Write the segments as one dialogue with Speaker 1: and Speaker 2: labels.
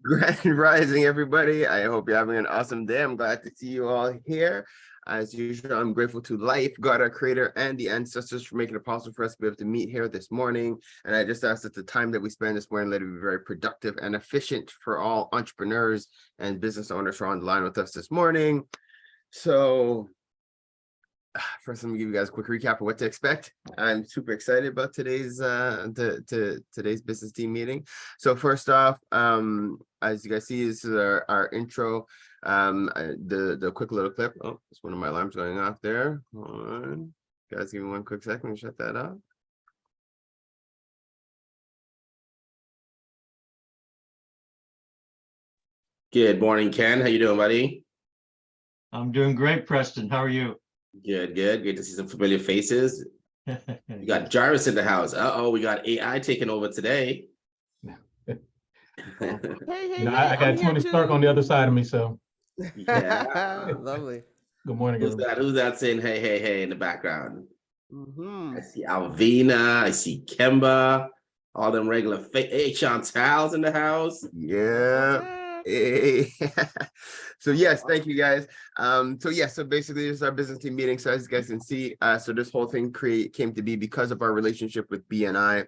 Speaker 1: Grand Rising, everybody. I hope you're having an awesome day. I'm glad to see you all here. As usual, I'm grateful to life, God, our creator, and the ancestors for making it possible for us to be able to meet here this morning. And I just ask that the time that we spend this morning, let it be very productive and efficient for all entrepreneurs and business owners who are on the line with us this morning. So first, let me give you guys a quick recap of what to expect. I'm super excited about today's today's business team meeting. So first off, as you guys see, this is our intro. The quick little clip. Oh, it's one of my alarms going off there. Hold on. Guys, give me one quick second to shut that off.
Speaker 2: Good morning, Ken. How you doing, buddy?
Speaker 3: I'm doing great, Preston. How are you?
Speaker 2: Good. Great to see some familiar faces. You got Jarvis in the house. Uh-oh, we got AI taking over today.
Speaker 4: Hey, I got Tony Stark on the other side of me, so.
Speaker 2: Yeah.
Speaker 1: Lovely.
Speaker 4: Good morning, everybody.
Speaker 2: Who's that saying hey in the background? I see Alvina. I see Kemba. All them regular hey, Chantal's in the house.
Speaker 1: Yeah. Hey. So yes, thank you guys. So basically this is our business team meeting. So as you guys can see, so this whole thing came to be because of our relationship with BNI.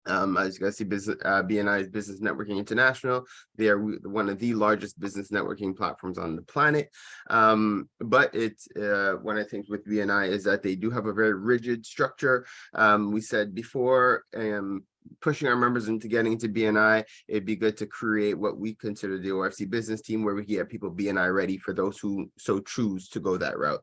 Speaker 1: As you guys see, BNI is Business Networking International. They are one of the largest business networking platforms on the planet. But it's one of the things with BNI is that they do have a very rigid structure. We said before, pushing our members into getting into BNI, it'd be good to create what we consider the OFC business team, where we can get people BNI ready for those who so choose to go that route.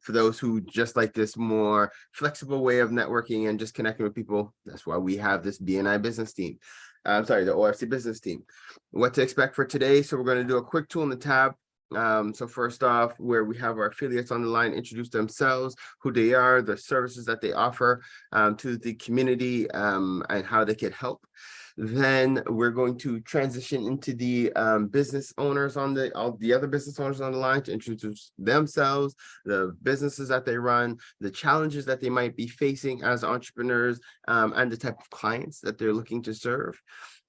Speaker 1: For those who just like this more flexible way of networking and just connecting with people, that's why we have this BNI business team. The OFC business team. What to expect for today? So we're going to do a quick tool in the tab. So first off, where we have our affiliates on the line, introduce themselves, who they are, the services that they offer to the community, and how they could help. Then we're going to transition into the business owners all the other business owners on the line to introduce themselves, the businesses that they run, the challenges that they might be facing as entrepreneurs, and the type of clients that they're looking to serve.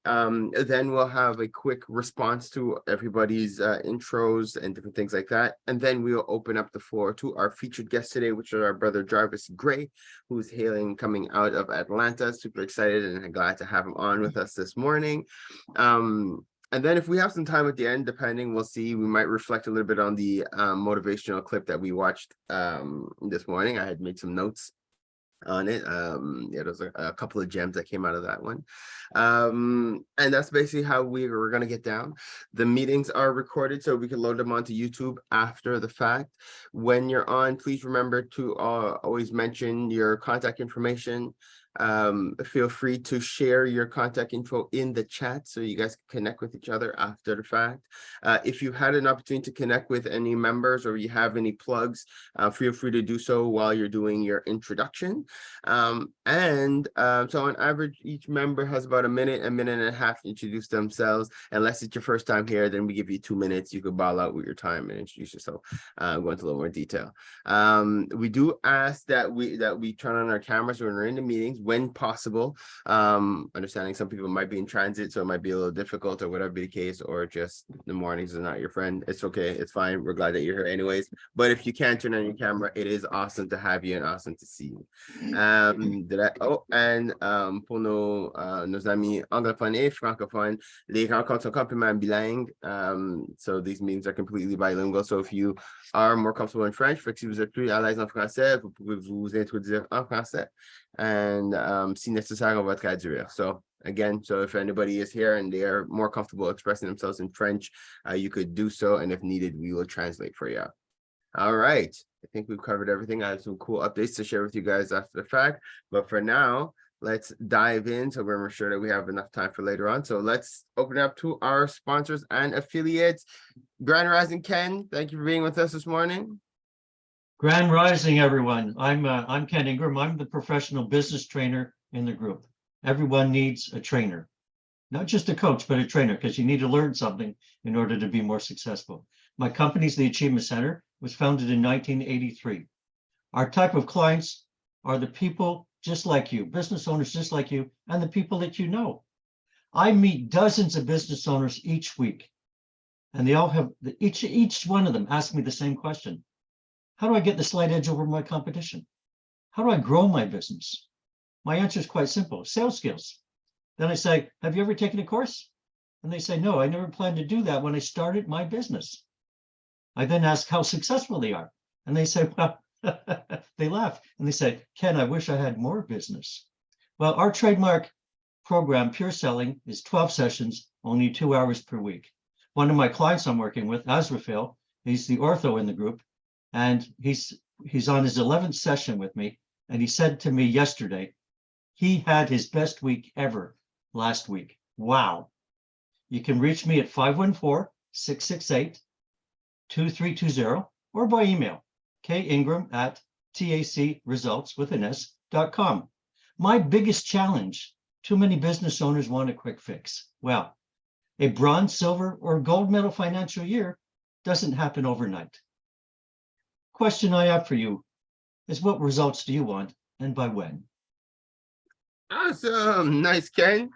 Speaker 1: Then we'll have a quick response to everybody's intros and different things like that. And then we'll open up the floor to our featured guest today, which is our brother Jarvis Gray, who's coming out of Atlanta. Super excited and glad to have him on with us this morning. And then if we have some time at the end, depending, we'll see, we might reflect a little bit on the motivational clip that we watched this morning. I had made some notes on it. There's a couple of gems that came out of that one. And that's basically how we're going to get down. The meetings are recorded, so we can load them onto YouTube after the fact. When you're on, please remember to always mention your contact information. Feel free to share your contact info in the chat so you guys can connect with each other after the fact. If you had an opportunity to connect with any members or you have any plugs, feel free to do so while you're doing your introduction. So on average, each member has about a minute and a half to introduce themselves. Unless it's your first time here, then we give you 2 minutes. You could ball out with your time and introduce yourself. Go into a little more detail. We do ask that we turn on our cameras when we're in the meetings, when possible. Understanding some people might be in transit, so it might be a little difficult or whatever be the case, or just the mornings are not your friend. It's okay, it's fine. We're glad that you're here anyways. But if you can turn on your camera, it is awesome to have you and awesome to see you. Pour nos amis anglophones et francophones, les rencontres sont complètement bilingues. So these meetings are completely bilingual. So if you are more comfortable in French, si vous êtes plus à l'aise en français, vous pouvez vous introduire en français. And si nécessaire, on va traduire. So again, so if anybody is here and they are more comfortable expressing themselves in French, you could do so. And if needed, we will translate for you. All right. I think we've covered everything. I have some cool updates to share with you guys after the fact. But for now, let's dive in so we're sure that we have enough time for later on. So let's open up to our sponsors and affiliates. Grand Rising Ken, thank you for being with us this morning.
Speaker 3: Grand Rising, everyone. I'm Ken Ingram. I'm the professional business trainer in the group. Everyone needs a trainer, not just a coach, but a trainer, because you need to learn something in order to be more successful. My company's the Achievement Center, was founded in 1983. Our type of clients are the people just like you, business owners just like you, and the people that you know. I meet dozens of business owners each week, and they all have each one of them ask me the same question. How do I get the slight edge over my competition? How do I grow my business? My answer is quite simple: sales skills. Then I say, have you ever taken a course? And they say, no, I never planned to do that when I started my business. I then ask how successful they are. And they say, well, they laugh and they say, Ken, I wish I had more business. Well, our trademark program, Pure Selling, is 12 sessions, only 2 hours per week. One of my clients I'm working with, Azraphil, he's the ortho in the group, and he's on his 11th session with me. And he said to me yesterday, he had his best week ever last week. Wow. You can reach me at 514-668-2320 or by email, kingram@tacresults.com. My biggest challenge: too many business owners want a quick fix. Well, a bronze, silver, or gold medal financial year doesn't happen overnight. Question I have for you is, what results do you want and by when?
Speaker 1: Awesome. Nice, Ken.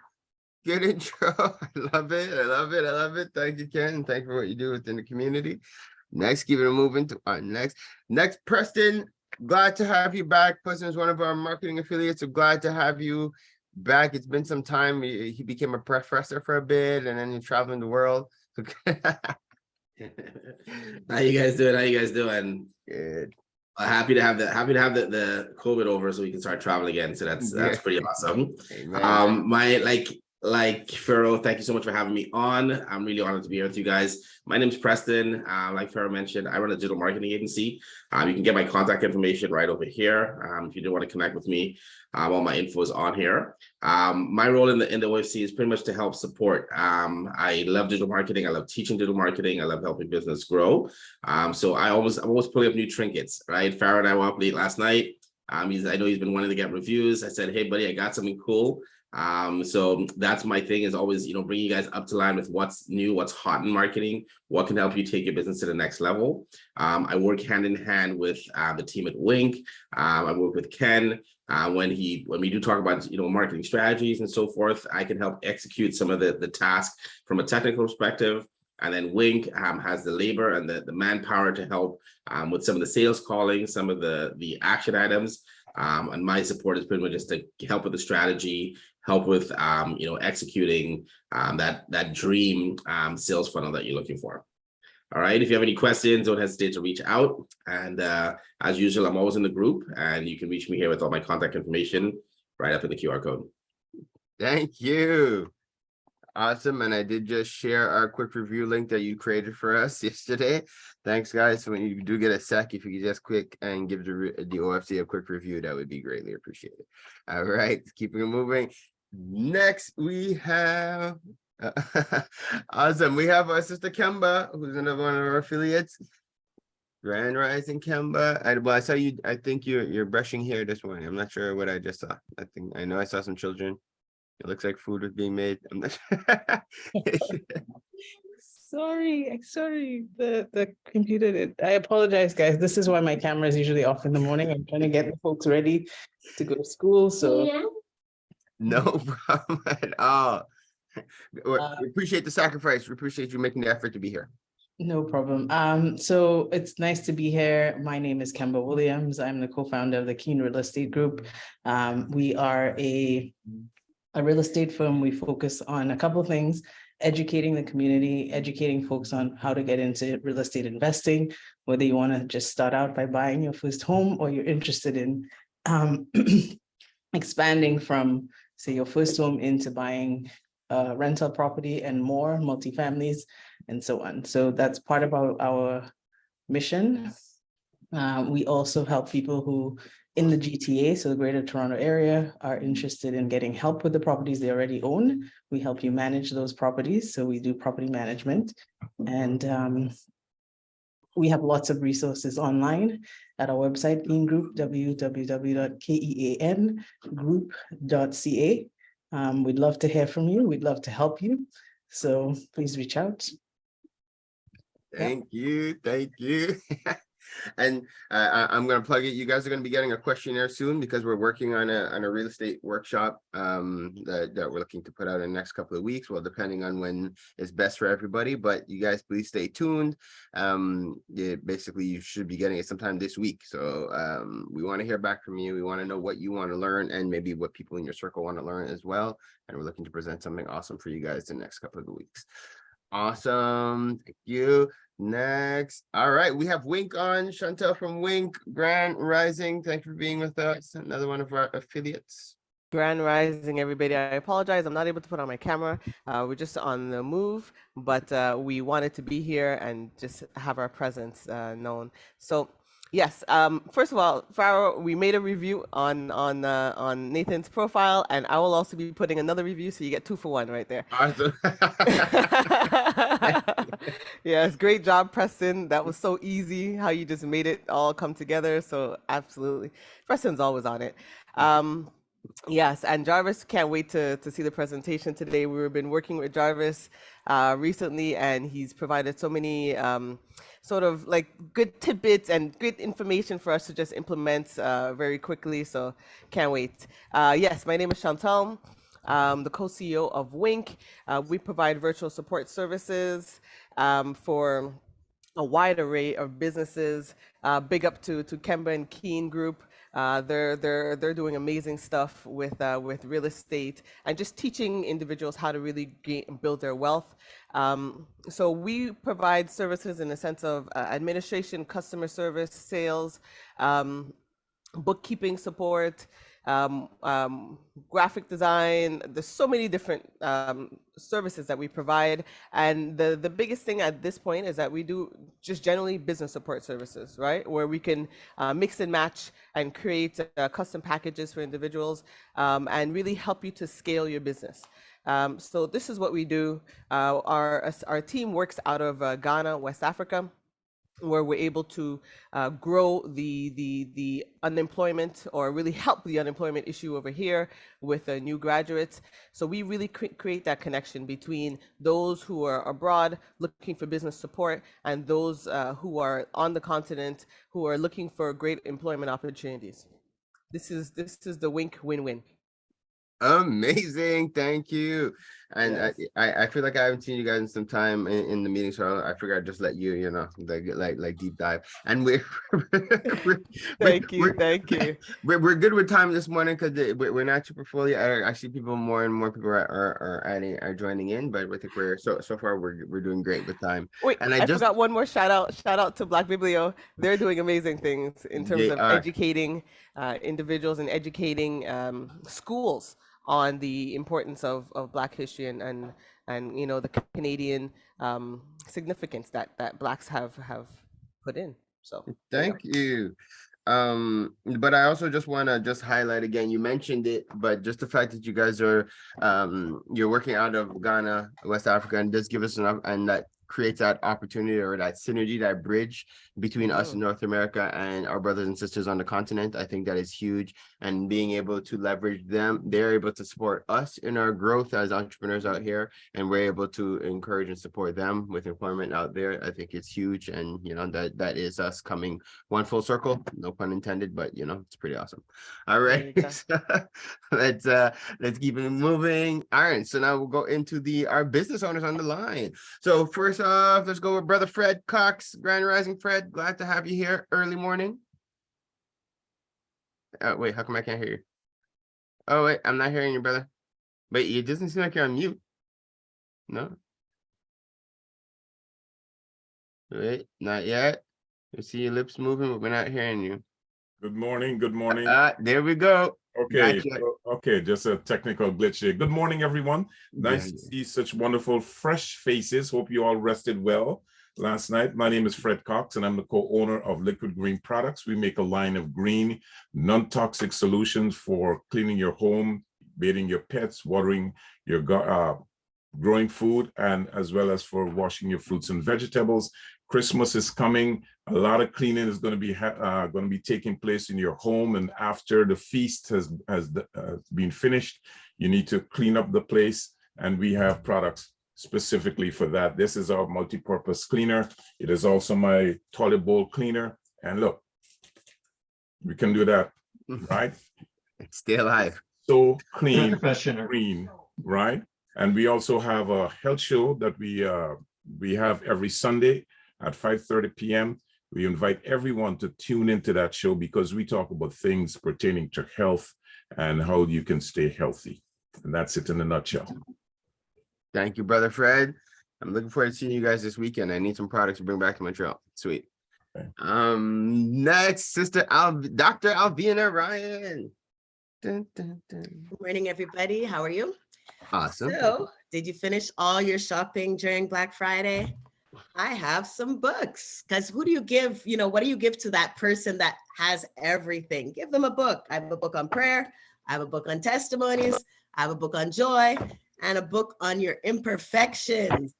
Speaker 1: Good intro. I love it. I love it. I love it. Thank you, Ken. And thank you for what you do within the community. Next, keep it moving to our next, Preston. Glad to have you back. Preston is one of our marketing affiliates. So glad to have you back. It's been some time. He became a professor for a bit, and then he's traveling the world.
Speaker 2: How you guys doing? How you guys doing?
Speaker 1: Good.
Speaker 2: Happy to have the COVID over so we can start traveling again. So that's pretty awesome.
Speaker 1: Amen.
Speaker 2: Like Pharaoh, thank you so much for having me on. I'm really honored to be here with you guys. My name's Preston. Like Pharaoh mentioned, I run a digital marketing agency. You can get my contact information right over here. If you do want to connect with me, all my info is on here. My role in the OFC is pretty much to help support. I love digital marketing. I love teaching digital marketing. I love helping business grow. So I'm always pulling up new trinkets, right? Pharaoh and I were up late last night. I know he's been wanting to get reviews. I said, hey, buddy, I got something cool. So that's my thing, is always, bring you guys up to line with what's new, what's hot in marketing, what can help you take your business to the next level. I work hand in hand with the team at Wink. I work with Ken. When we do talk about, marketing strategies and so forth, I can help execute some of the tasks from a technical perspective. And then Wink has the labor and the manpower to help with some of the sales calling, some of the action items. And my support is pretty much just to help with the strategy, help with executing that dream sales funnel that you're looking for. All right. If you have any questions, don't hesitate to reach out. And as usual, I'm always in the group, and you can reach me here with all my contact information right up in the QR code.
Speaker 1: Thank you. Awesome. And I did just share our quick review link that you created for us yesterday. Thanks, guys. So when you do get a sec, if you could just quick and give the OFC a quick review, that would be greatly appreciated. All right, keeping it moving. Next, we have awesome. We have our sister Kemba, who's another one of our affiliates. Grand Rising, Kemba. I saw you. I think you're brushing hair this morning. I'm not sure what I just saw. I know I saw some children. It looks like food was being made. I'm not
Speaker 5: Sorry, the computer did. I apologize, guys. This is why my camera is usually off in the morning. I'm trying to get the folks ready to go to school. So
Speaker 1: no problem at all. We appreciate the sacrifice. We appreciate you making the effort to be here.
Speaker 5: No problem. So it's nice to be here. My name is Kemba Williams. I'm the co-founder of the Keen Real Estate Group. We are a real estate firm. We focus on a couple of things: educating the community, educating folks on how to get into real estate investing, whether you want to just start out by buying your first home, or you're interested in expanding from, say, your first home into buying rental property and more, multifamilies, and so on. So that's part of our mission. We also help people who in the GTA, so the Greater Toronto Area, are interested in getting help with the properties they already own. We help you manage those properties. So we do property management. And we have lots of resources online at our website, Keen Group, www.keangroup.ca. We'd love to hear from you. We'd love to help you. So please reach out.
Speaker 1: Thank you. Thank you. And I'm going to plug it. You guys are going to be getting a questionnaire soon because we're working on a real estate workshop that we're looking to put out in the next couple of weeks. Well, depending on when is best for everybody, but you guys please stay tuned. Basically, you should be getting it sometime this week. So we want to hear back from you. We want to know what you want to learn and maybe what people in your circle want to learn as well. And we're looking to present something awesome for you guys in the next couple of weeks. Awesome. Thank you. Next. All right. We have Wink on. Chantel from Wink. Grand Rising. Thank you for being with us. Another one of our affiliates.
Speaker 6: Grand Rising, everybody. I apologize. I'm not able to put on my camera. We're just on the move, but we wanted to be here and just have our presence known. So yes, first of all, Farrell, we made a review on Nathan's profile, and I will also be putting another review, so you get 2 for 1 right there.
Speaker 1: Awesome.
Speaker 6: Yes, great job, Preston. That was so easy how you just made it all come together. So absolutely, Preston's always on it. Yes, and Jarvis, can't wait to see the presentation today. We've been working with Jarvis recently, and he's provided so many sort of like good tidbits and good information for us to just implement very quickly. So can't wait. Yes, my name is Chantal, the co-CEO of Wink. We provide virtual support services for a wide array of businesses. Big up to Kemba and Keen Group. They're doing amazing stuff with real estate and just teaching individuals how to really build their wealth. So we provide services in the sense of administration, customer service, sales, bookkeeping support, graphic design. There's so many different services that we provide, and the biggest thing at this point is that we do just generally business support services, right, where we can mix and match and create custom packages for individuals and really help you to scale your business. So this is what we do. Our team works out of Ghana, West Africa, where we're able to grow the unemployment, or really help the unemployment issue over here with new graduates. So we really create that connection between those who are abroad looking for business support and those who are on the continent who are looking for great employment opportunities. This is the Wink win-win.
Speaker 1: Amazing, thank you. And
Speaker 6: Yes.
Speaker 1: I feel like I haven't seen you guys in some time in the meeting, so I figured I'd just let you like deep dive. And
Speaker 6: Thank you.
Speaker 1: We're good with time this morning because we're not super full yet. I see people, more and more people are joining in, but I think we're so far we're doing great with time.
Speaker 6: Wait,
Speaker 1: And
Speaker 6: I forgot one more shout out to Black Biblio. They're doing amazing things in terms of educating individuals and educating schools on the importance of Black history and you know, the Canadian significance that Blacks have put in. So
Speaker 1: thank you. But I also just want to highlight again, you mentioned it, but just the fact that you guys are you're working out of Ghana, West Africa, and just give us enough, and that creates that opportunity or that synergy, that bridge between us in North America and our brothers and sisters on the continent. I think that is huge, and being able to leverage them, they're able to support us in our growth as entrepreneurs out here, and we're able to encourage and support them with employment out there. I think it's huge, and you know, that is us coming one full circle, no pun intended, but you know, it's pretty awesome. All right. let's keep it moving. All right, so now we'll go into our business owners on the line. So first off, let's go with brother Fred Cox. Grand Rising, Fred, glad to have you here early morning. Wait, how come I can't hear you? Oh wait, I'm not hearing you, brother. Wait, it doesn't seem like you're on mute. No. Wait, not yet. You see your lips moving, but we're not hearing you.
Speaker 7: Good morning. Good morning.
Speaker 1: There we go.
Speaker 7: Okay.
Speaker 1: Gotcha.
Speaker 7: Okay. Just a technical glitch here. Good morning, everyone. Nice to see such wonderful, fresh faces. Hope you all rested well last night. My name is Fred Cox, and I'm the co-owner of Liquid Green Products. We make a line of green, non-toxic solutions for cleaning your home, bathing your pets, watering your growing food, and as well as for washing your fruits and vegetables. Christmas is coming. A lot of cleaning is going to be taking place in your home, and after the feast has been finished, you need to clean up the place, and we have products specifically for that. This is our multi-purpose cleaner. It is also my toilet bowl cleaner, And look, we can do that, right?
Speaker 1: Stay alive.
Speaker 7: So clean,
Speaker 3: Professional.
Speaker 7: green, right? And we also have a health show that we have every Sunday at 5:30 p.m. We invite everyone to tune into that show because we talk about things pertaining to health and how you can stay healthy. And that's it in a nutshell.
Speaker 1: Thank you, brother Fred. I'm looking forward to seeing you guys this weekend. I need some products to bring back to Montreal. Sweet.
Speaker 7: Okay.
Speaker 1: Next, Dr. Alvina Ryan. Dun, dun, dun.
Speaker 8: Good morning, everybody. How are you?
Speaker 1: Awesome.
Speaker 8: So, did you finish all your shopping during Black Friday? I have some books, because who do you give, what do you give to that person that has everything? Give them a book. I have a book on prayer. I have a book on testimonies. I have a book on joy and a book on your imperfections.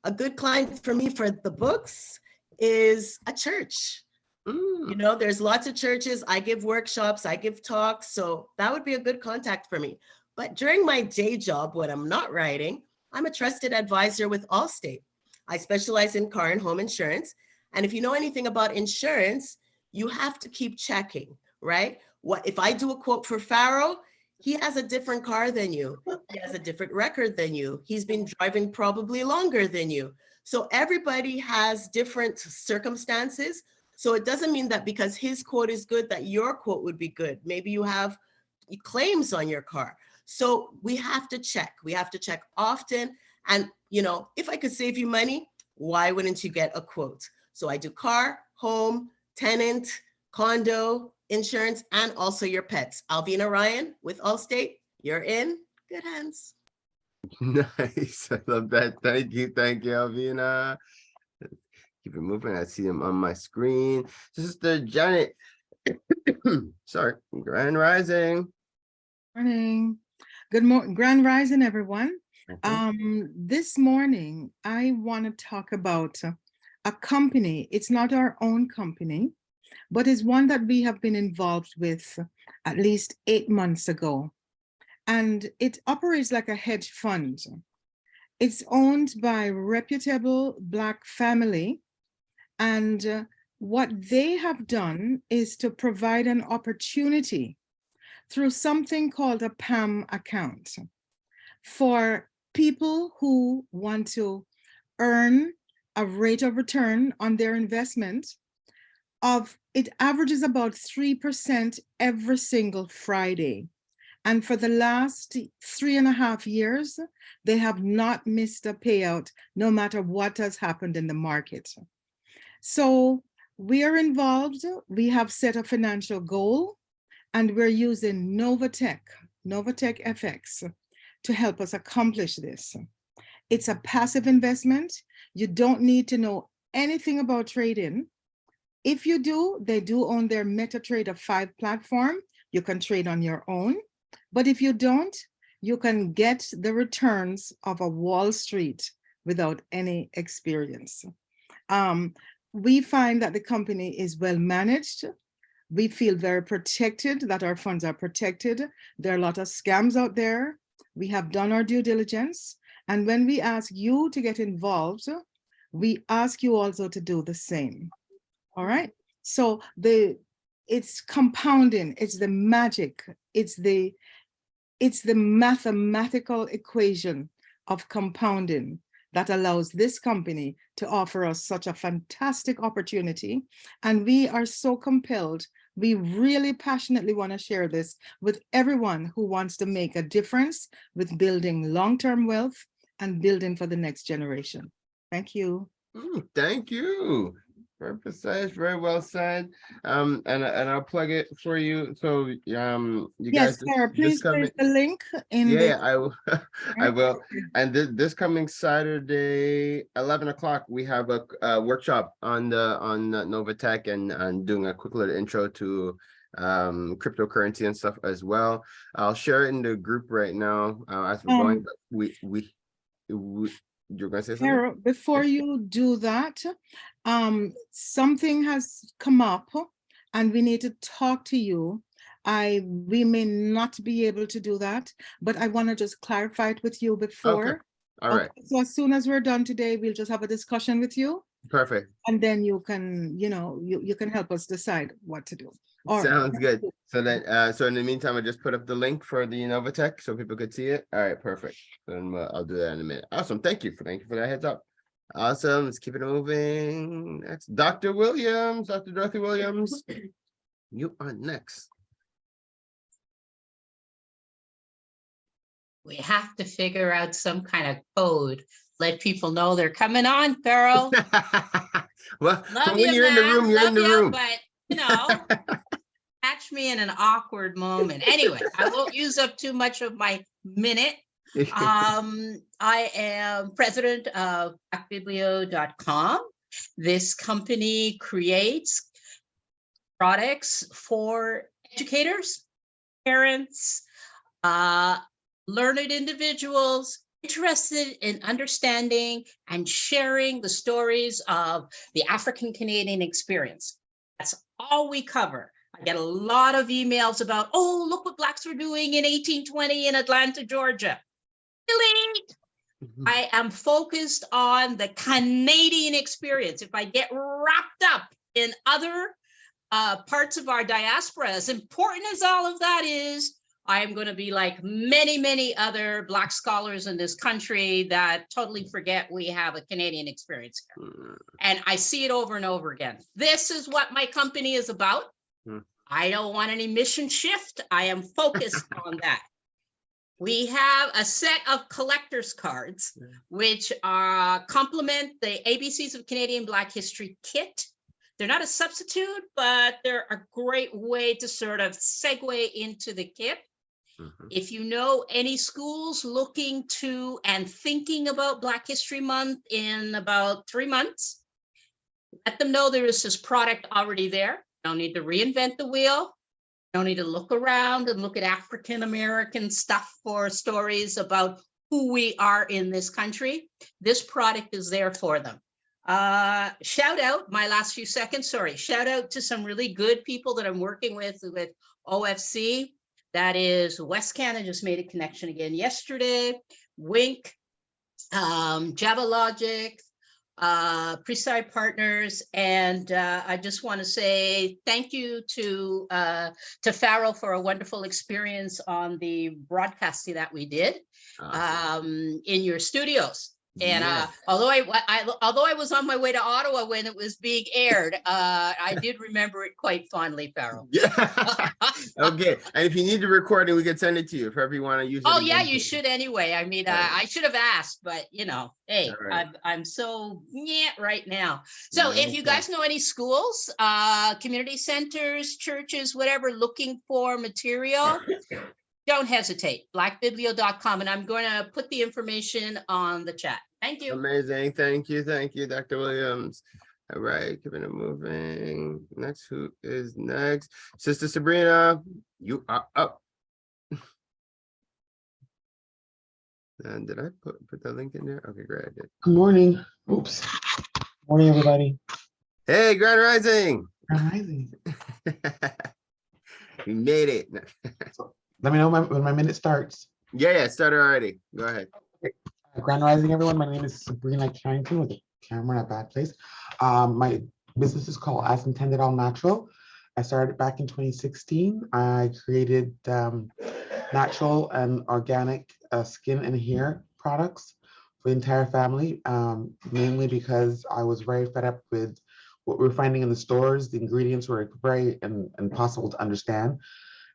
Speaker 8: A good client for me for the books is a church. There's lots of churches. I give workshops, I give talks. So that would be a good contact for me. But during my day job, when I'm not writing, I'm a trusted advisor with Allstate. I specialize in car and home insurance. And if you know anything about insurance, you have to keep checking, right? What if I do a quote for Pharaoh? He has a different car than you. He has a different record than you. He's been driving probably longer than you. So everybody has different circumstances. So it doesn't mean that because his quote is good, that your quote would be good. Maybe you have claims on your car. So we have to check. We have to check often. And, if I could save you money, why wouldn't you get a quote? So I do car, home, tenant, condo, insurance, and also your pets. Alvina Ryan with Allstate, you're in good hands.
Speaker 1: Nice. I love that. Thank you, Alvina. Keep it moving. I see them on my screen. Sister Janet. Sorry. Grand Rising.
Speaker 9: Morning. Good morning. Grand Rising, everyone. This morning, I want to talk about a company. It's not our own company, but it's one that we have been involved with at least 8 months ago. And it operates like a hedge fund. It's owned by a reputable Black family. And what they have done is to provide an opportunity through something called a PAM account for people who want to earn a rate of return on their investment it averages about 3% every single Friday. And for the last 3.5 years, they have not missed a payout, no matter what has happened in the market. So we are involved. We have set a financial goal, and we're using Novatech FX to help us accomplish this. It's a passive investment. You don't need to know anything about trading. If you do, they do own their MetaTrader 5 platform. You can trade on your own. But if you don't, you can get the returns of a Wall Street without any experience. We find that the company is well managed. We feel very protected, that our funds are protected. There are a lot of scams out there. We have done our due diligence. And when we ask you to get involved, we ask you also to do the same. All right. So it's compounding, it's the magic, it's the mathematical equation of compounding that allows this company to offer us such a fantastic opportunity. And we are so compelled. We really passionately want to share this with everyone who wants to make a difference with building long-term wealth and building for the next generation. Thank you.
Speaker 1: Thank you. Very precise, very well said. And I'll plug it for you. So you
Speaker 9: Yes,
Speaker 1: guys,
Speaker 9: Sarah, please place the link in
Speaker 1: yeah, I will. I will. And this coming Saturday, 11 o'clock, we have a workshop on Novatech and doing a quick little intro to cryptocurrency and stuff as well. I'll share it in the group right now as we're going. You're gonna say something?
Speaker 9: Sarah, before you do that, something has come up and we need to talk to you. We may not be able to do that, but I want to just clarify it with you before.
Speaker 1: Okay. All right.
Speaker 9: So as soon as we're done today, we'll just have a discussion with you.
Speaker 1: Perfect.
Speaker 9: And then you can, you can help us decide what to do. All right.
Speaker 1: Sounds good. So then, so in the meantime, I just put up the link for the Novatech so people could see it. All right, perfect. Then I'll do that in a minute. Awesome. Thank you for that heads up. Awesome. Let's keep it moving. Next, Dr. Williams, Dr. Dorothy Williams. You are next.
Speaker 10: We have to figure out some kind of code. Let people know they're coming on, Carol.
Speaker 1: Well,
Speaker 10: Love
Speaker 1: when
Speaker 10: you,
Speaker 1: you're in the
Speaker 10: man.
Speaker 1: room, you're
Speaker 10: Love
Speaker 1: in the
Speaker 10: you,
Speaker 1: room.
Speaker 10: but catch me in an awkward moment. Anyway, I won't use up too much of my minute. I am president of blackbiblio.com. This company creates products for educators, parents, learned individuals interested in understanding and sharing the stories of the African Canadian experience. That's all we cover. I get a lot of emails about, oh, look what Blacks were doing in 1820 in Atlanta, Georgia. Delete. I am focused on the Canadian experience. If I get wrapped up in other parts of our diaspora, as important as all of that is, I am going to be like many, many other Black scholars in this country that totally forget we have a Canadian experience here. And I see it over and over again. This is what my company is about. I don't want any mission shift. I am focused on that. We have a set of collector's cards, which complement the ABCs of Canadian Black History kit. They're not a substitute, but they're a great way to sort of segue into the kit. If you know any schools looking to and thinking about Black History Month in about 3 months, let them know there is this product already there. Don't need to reinvent the wheel. Don't need to look around and look at African-American stuff for stories about who we are in this country. This product is there for them. Shout out, my last few seconds, sorry. Shout out to some really good people that I'm working with OFC. That is West Canada, just made a connection again yesterday. Wink, Java Logic, Preside Partners, and I just want to say thank you to Farrell for a wonderful experience on the broadcasting that we did in your studios. And although I was on my way to Ottawa when it was being aired, I did remember it quite fondly, Farrell.
Speaker 1: Yeah. Okay. And if you need the recording, we can send it to you if ever you want to use it.
Speaker 10: Oh yeah, you should anyway. I mean, I should have asked, but hey,
Speaker 1: right.
Speaker 10: I'm so right now. So if you guys know any schools, community centers, churches, whatever, looking for material, don't hesitate. Blackbiblio.com, and I'm going to put the information on the chat. Thank you.
Speaker 1: Amazing. Thank you, Dr. Williams. All right, keeping it moving. Next, who is next? Sister Sabrina, you are up. And did I put the link in there? Okay, great. I did.
Speaker 11: Good morning. Oops. Morning, everybody.
Speaker 1: Hey, Grand Rising.
Speaker 11: Grand Rising.
Speaker 1: We made it.
Speaker 11: Let me know when my minute starts.
Speaker 1: Yeah, started already. Go ahead.
Speaker 11: Grand Rising, everyone. My name is Sabrina Carrington with the camera in a bad place. My business is called As Intended All Natural. I started back in 2016. I created natural and organic skin and hair products for the entire family, mainly because I was very fed up with what we were finding in the stores. The ingredients were very impossible to understand.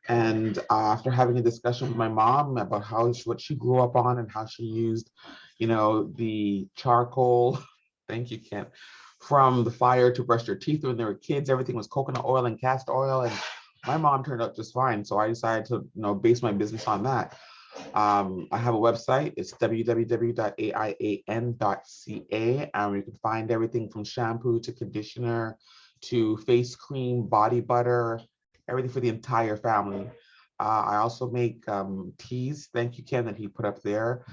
Speaker 11: And after having a discussion with my mom about what she grew up on and how she used, the charcoal, thank you, Ken, from the fire to brush their teeth when they were kids, everything was coconut oil and castor oil. And my mom turned out just fine. So I decided to, base my business on that. I have a website. It's www.aian.ca. And you can find everything from shampoo to conditioner to face cream, body butter, everything for the entire family. I also make teas. Thank you, Ken, that he put up there.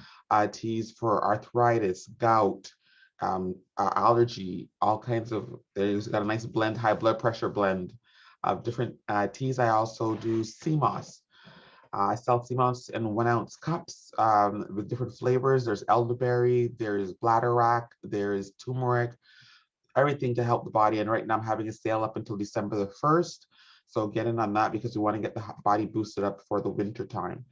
Speaker 11: Teas for arthritis, gout, allergy, all kinds of, there's got a nice blend, high blood pressure blend of different teas. I also do sea moss. I sell sea moss in 1 ounce cups with different flavors. There's elderberry, there's bladderwrack, there's turmeric, everything to help the body. And right now I'm having a sale up until December the 1st. So get in on that because we want to get the body boosted up for the winter time.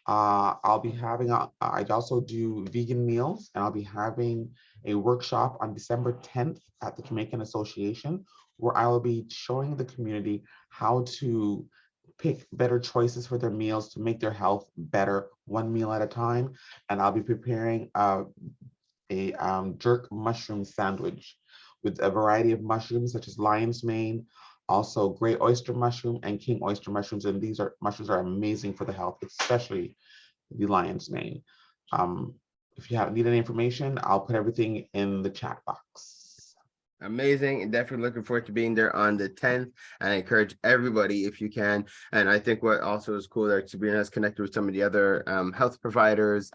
Speaker 11: I'll be having, I also do vegan meals, and I'll be having a workshop on December 10th at the Jamaican Association, where I will be showing the community how to pick better choices for their meals to make their health better, one meal at a time. And I'll be preparing a jerk mushroom sandwich with a variety of mushrooms such as lion's mane, also gray oyster mushroom and king oyster mushrooms. And these mushrooms are amazing for the health, especially the lion's mane. If you need any information, I'll put everything in the chat box.
Speaker 1: Amazing, and definitely looking forward to being there on the 10th. And I encourage everybody, if you can. And I think what also is cool that Sabrina has connected with some of the other health providers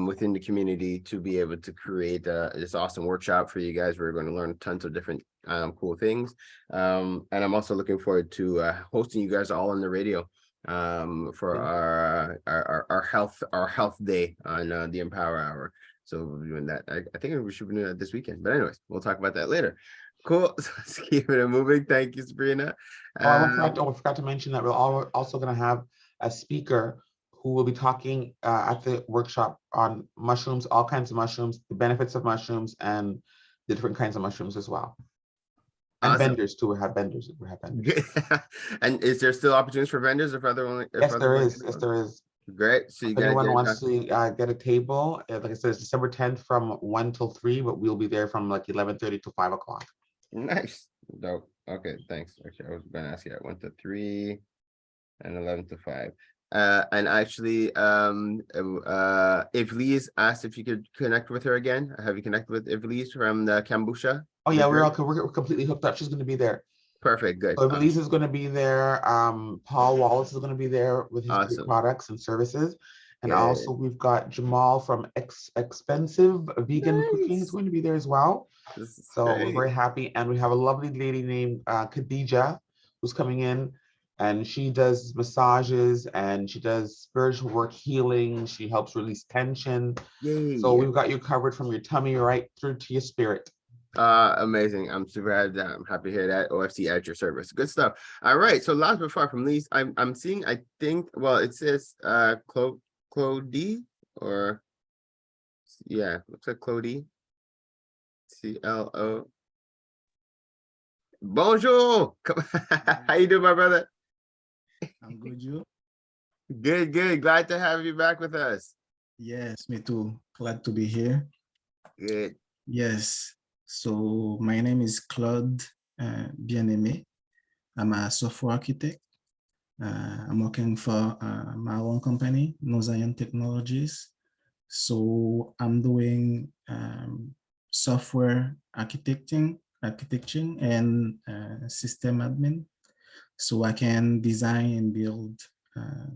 Speaker 1: within the community to be able to create this awesome workshop for you guys. We're going to learn tons of different cool things. And I'm also looking forward to hosting you guys all on the radio for our health day on the Empower Hour. So we're doing that. I think we should be doing that this weekend. But anyways, we'll talk about that later. Cool. So let's keep it moving. Thank you, Sabrina.
Speaker 11: I forgot to mention that we're also going to have a speaker who will be talking at the workshop on mushrooms, all kinds of mushrooms, the benefits of mushrooms, and the different kinds of mushrooms as well. And
Speaker 1: awesome.
Speaker 11: Vendors too. We have vendors.
Speaker 1: And is there still opportunities for vendors?
Speaker 11: Yes, there is. Yes, there is.
Speaker 1: Great. So you
Speaker 11: if anyone wants to get a table, like I said, it's December 10th from 1 till 3, but we'll be there from like 11:30 to 5 o'clock.
Speaker 1: Nice. Dope. Okay, thanks. Actually, I was going to ask you that 1 to 3 and 11 to 5. And actually, Ivlise asked if you could connect with her again. Have you connected with Ivlise from the Kambusha?
Speaker 11: Oh yeah, we're completely hooked up. She's going to be there.
Speaker 1: Perfect. Good.
Speaker 11: So Ivlise is going to be there. Paul Wallace is going to be there with his
Speaker 1: awesome.
Speaker 11: products and services. And also we've got Jamal from Expensive Vegan Cooking is going to be there as well. So we're very happy. And we have a lovely lady named Khadija who's coming in. And she does massages and she does spiritual work, healing. She helps release tension.
Speaker 1: Yay.
Speaker 11: So we've got you covered from your tummy right through to your spirit.
Speaker 1: Amazing. I'm super happy. I'm happy to hear that. OFC at your service. Good stuff. All right. So last but far from least, I'm seeing, I think, well, it says Clodie, or yeah, looks like Clodie. CLO. Bonjour. How you doing, my brother?
Speaker 12: I'm good, you?
Speaker 1: Good, good. Glad to have you back with us.
Speaker 12: Yes, me too. Glad to be here.
Speaker 1: Good.
Speaker 12: Yes. So my name is Claude Bien-Aimé. I'm a software architect. I'm working for my own company, Nozayan Technologies. So I'm doing software architecting and system admin. So I can design and build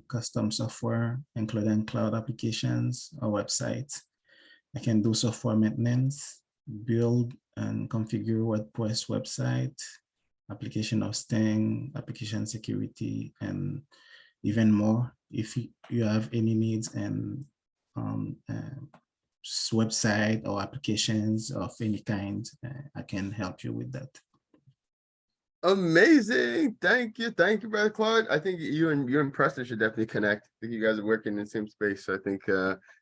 Speaker 12: custom software, including cloud applications or websites. I can do software maintenance, build and configure WordPress website, application hosting, application security, and even more. If you have any needs and website or applications of any kind, I can help you with that.
Speaker 1: Amazing. Thank you, Brother Claude. I think you and Preston should definitely connect. I think you guys are working in the same space, so I think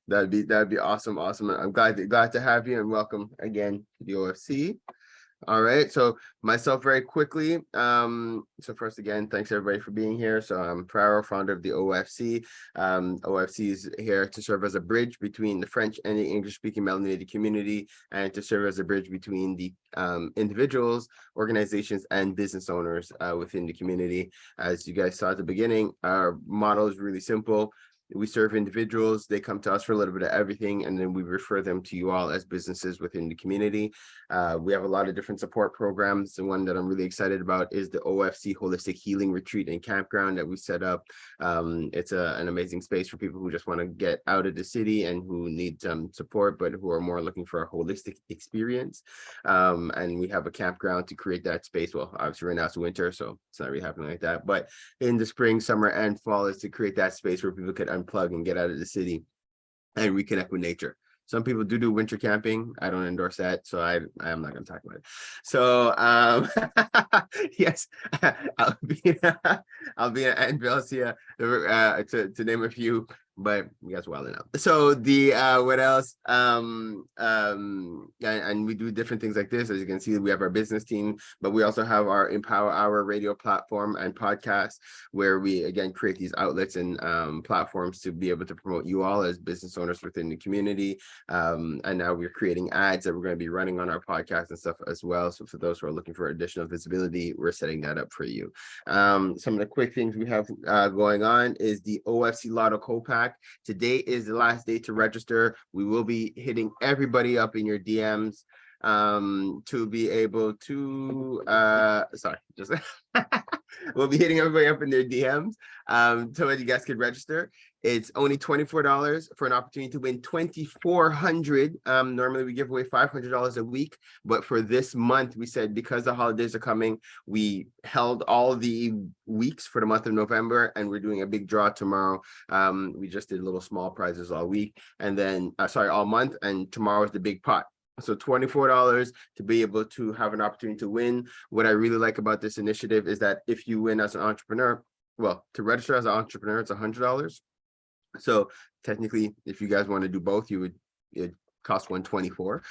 Speaker 1: that'd be awesome. I'm glad to have you, and welcome again to the OFC. All right, so myself very quickly. So first again, thanks everybody for being here. So I'm Praro, founder of the OFC. OFC is here to serve as a bridge between the French and the English-speaking melanated community, and to serve as a bridge between the individuals, organizations, and business owners within the community. As you guys saw at the beginning, our model is really simple. We serve individuals, they come to us for a little bit of everything, and then we refer them to you all as businesses within the community. We have a lot of different support programs. The one that I'm really excited about is the OFC Holistic Healing Retreat and Campground that we set up. It's an amazing space for people who just want to get out of the city and who need some support, but who are more looking for a holistic experience. And we have a campground to create that space. Well, obviously right now it's winter, so it's not really happening like that. But in the spring, summer, and fall is to create that space where people could unplug and get out of the city and reconnect with nature. Some people do winter camping. I don't endorse that, so I'm not going to talk about it. So yes, Albina and Belcia, to name a few, but you guys well enough. So the what else? And we do different things like this. As you can see, we have our business team, but we also have our Empower Hour radio platform and podcast, where we again create these outlets and platforms to be able to promote you all as business owners within the community. And now we're creating ads that we're going to be running on our podcast and stuff as well. So for those who are looking for additional visibility, we're setting that up for you. Some of the quick things we have going on is the OFC Lotto Co-Pack. Today is the last day to register. We will be hitting everybody up in your DMs to be able to we'll be hitting everybody up in their DMs so that you guys can register. It's only $24 for an opportunity to win $2,400. Normally we give away $500 a week, but for this month we said because the holidays are coming, we held all the weeks for the month of November, and we're doing a big draw tomorrow. We just did little small prizes all week, and then all month, and tomorrow is the big pot. So $24 to be able to have an opportunity to win. What I really like about this initiative is that if you win as an entrepreneur, well, to register as an entrepreneur, it's $100. So technically, if you guys want to do both, it costs $124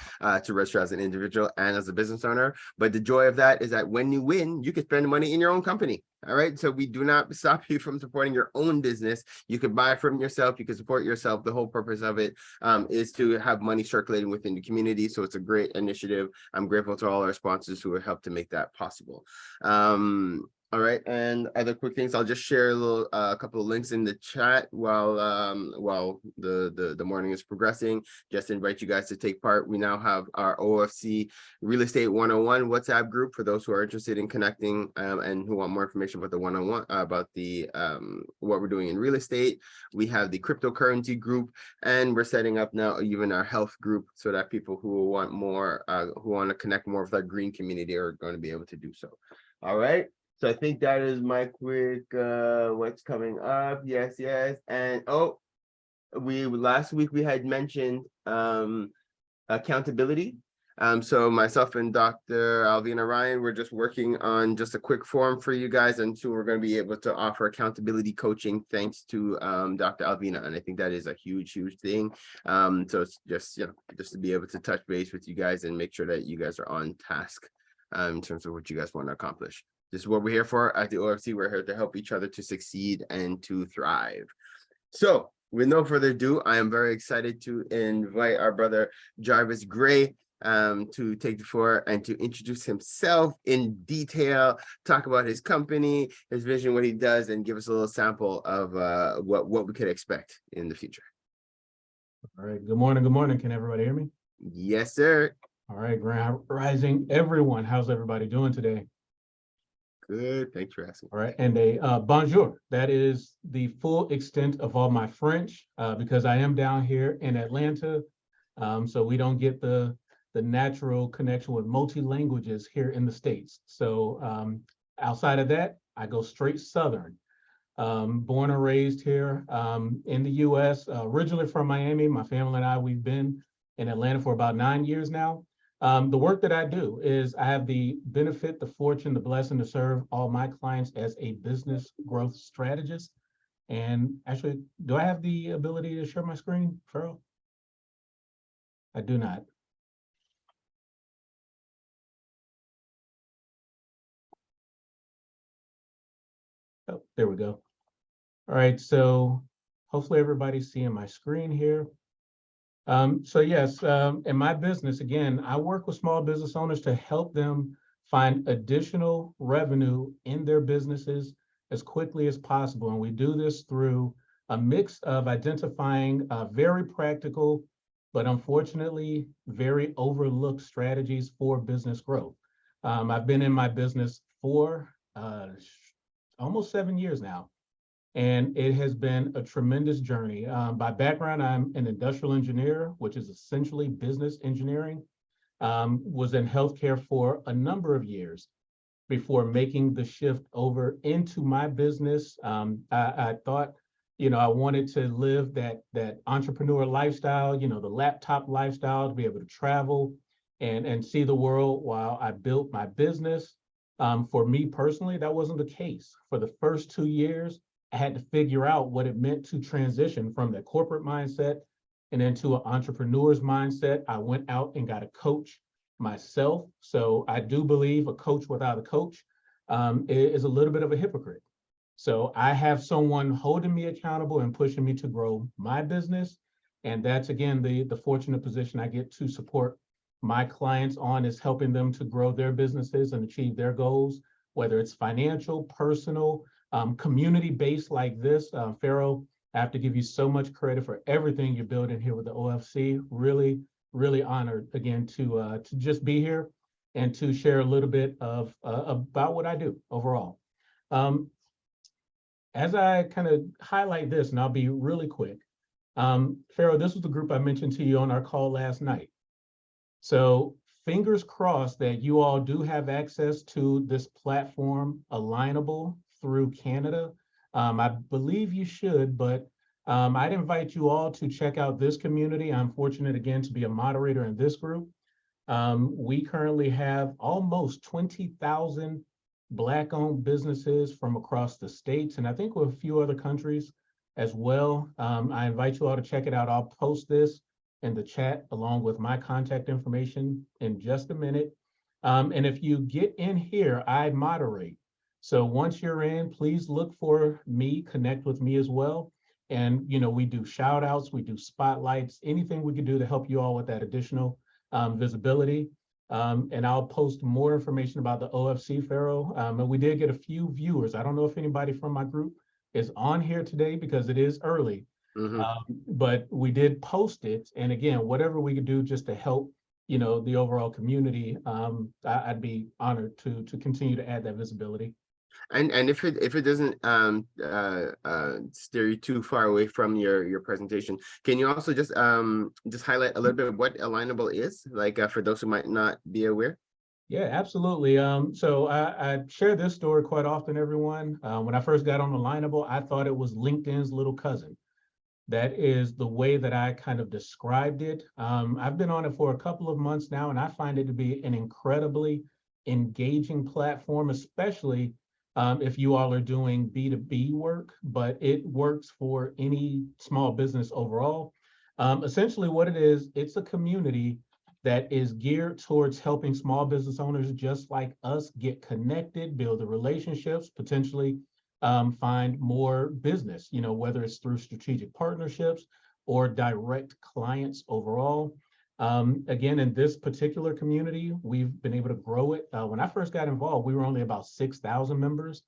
Speaker 1: to register as an individual and as a business owner. But the joy of that is that when you win, you can spend money in your own company. All right. So we do not stop you from supporting your own business. You can buy from yourself. You can support yourself. The whole purpose of it is to have money circulating within the community. So it's a great initiative. I'm grateful to all our sponsors who have helped to make that possible. All right, and other quick things, I'll just share a couple of links in the chat while the morning is progressing. Just to invite you guys to take part. We now have our OFC Real Estate 101 WhatsApp group for those who are interested in connecting and who want more information about the one-on-one about the what we're doing in real estate. We have the cryptocurrency group, and we're setting up now even our health group so that people who want more, who want to connect more with our green community are going to be able to do so. All right. So I think that is my quick what's coming up. Yes. And last week we had mentioned accountability. So myself and Dr. Alvina Ryan, we're just working on just a quick form for you guys, and so we're going to be able to offer accountability coaching thanks to Dr. Alvina, and I think that is a huge thing. So it's just just to be able to touch base with you guys and make sure that you guys are on task in terms of what you guys want to accomplish. This is what we're here for at the OFC. We're here to help each other to succeed and to thrive. So with no further ado, I am very excited to invite our brother Jarvis Gray to take the floor and to introduce himself in detail, talk about his company, his vision, what he does, and give us a little sample of what we could expect in the future.
Speaker 4: All right. Good morning. Good morning. Can everybody hear me?
Speaker 1: Yes, sir.
Speaker 4: All right. Grand Rising, everyone. How's everybody doing today?
Speaker 1: Good. Thanks for asking.
Speaker 4: All right. And a bonjour. That is the full extent of all my French because I am down here in Atlanta. So we don't get the natural connection with multi-languages here in the States. So outside of that, I go straight Southern. Born and raised here in the US, originally from Miami. My family and I, we've been in Atlanta for about 9 years now. The work that I do is I have the benefit, the fortune, the blessing to serve all my clients as a business growth strategist. And actually, do I have the ability to share my screen, Farrell? I do not. Oh, there we go. All right, so hopefully everybody's seeing my screen here. So yes, in my business, again, I work with small business owners to help them find additional revenue in their businesses as quickly as possible. And we do this through a mix of identifying very practical, but unfortunately, very overlooked strategies for business growth. I've been in my business for almost 7 years now. And it has been a tremendous journey. By background, I'm an industrial engineer, which is essentially business engineering. Was in healthcare for a number of years before making the shift over into my business. I thought I wanted to live that entrepreneur lifestyle, the laptop lifestyle, to be able to travel and see the world while I built my business. For me personally, that wasn't the case. For the first 2 years, I had to figure out what it meant to transition from that corporate mindset and into an entrepreneur's mindset. I went out and got a coach myself. So I do believe a coach without a coach is a little bit of a hypocrite. So I have someone holding me accountable and pushing me to grow my business. And that's, again, the fortunate position I get to support my clients on, is helping them to grow their businesses and achieve their goals, whether it's financial, personal, community-based like this. Pharaoh, I have to give you so much credit for everything you're building here with the OFC. Really, really honored, again, to just be here and to share a little bit of about what I do overall. As I kind of highlight this, and I'll be really quick, Pharaoh, this was the group I mentioned to you on our call last night. So fingers crossed that you all do have access to this platform, Alignable, through Canada. I believe you should, but I'd invite you all to check out this community. I'm fortunate, again, to be a moderator in this group. We currently have almost 20,000 Black-owned businesses from across the states, and I think with a few other countries as well. I invite you all to check it out. I'll post this in the chat along with my contact information in just a minute. And if you get in here, I moderate. So once you're in, please look for me, connect with me as well. And we do shout outs, we do spotlights, anything we can do to help you all with that additional visibility. And I'll post more information about the OFC, Pharaoh. And we did get a few viewers. I don't know if anybody from my group is on here today because it is early. But we did post it. And again, whatever we could do just to help, the overall community, I'd be honored to continue to add that visibility.
Speaker 1: And if it doesn't steer you too far away from your presentation, can you also just highlight a little bit of what Alignable is, like for those who might not be aware?
Speaker 4: Yeah, absolutely. So I share this story quite often, everyone. When I first got on Alignable, I thought it was LinkedIn's little cousin. That is the way that I kind of described it. I've been on it for a couple of months now, and I find it to be an incredibly engaging platform, especially if you all are doing B2B work, but it works for any small business overall. Essentially what it is, it's a community that is geared towards helping small business owners just like us get connected, build the relationships, potentially find more business, whether it's through strategic partnerships or direct clients overall. Again, in this particular community, we've been able to grow it. When I first got involved, we were only about 6,000 members.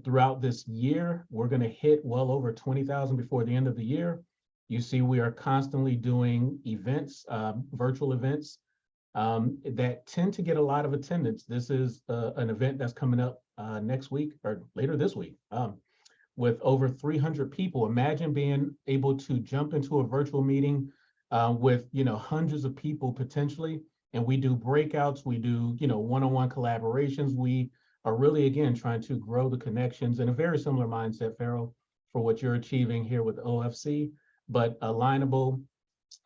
Speaker 4: Throughout this year, we're going to hit well over 20,000 before the end of the year. You see, we are constantly doing events, virtual events that tend to get a lot of attendance. This is an event that's coming up next week or later this week with over 300 people. Imagine being able to jump into a virtual meeting with hundreds of people potentially, and we do breakouts, we do one-on-one collaborations. We are really, again, trying to grow the connections in a very similar mindset, Pharaoh, for what you're achieving here with OFC. But Alignable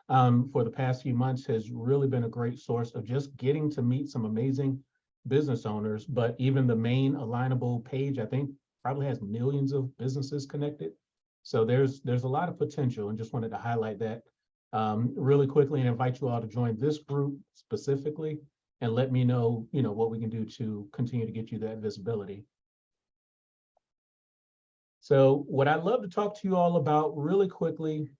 Speaker 4: for the past few months has really been a great source of just getting to meet some amazing business owners. But even the main Alignable page, I think, probably has millions of businesses connected. So there's a lot of potential, and just wanted to highlight that really quickly and invite you all to join this group specifically and let me know, what we can do to continue to get you that visibility. So what I'd love to talk to you all about really quickly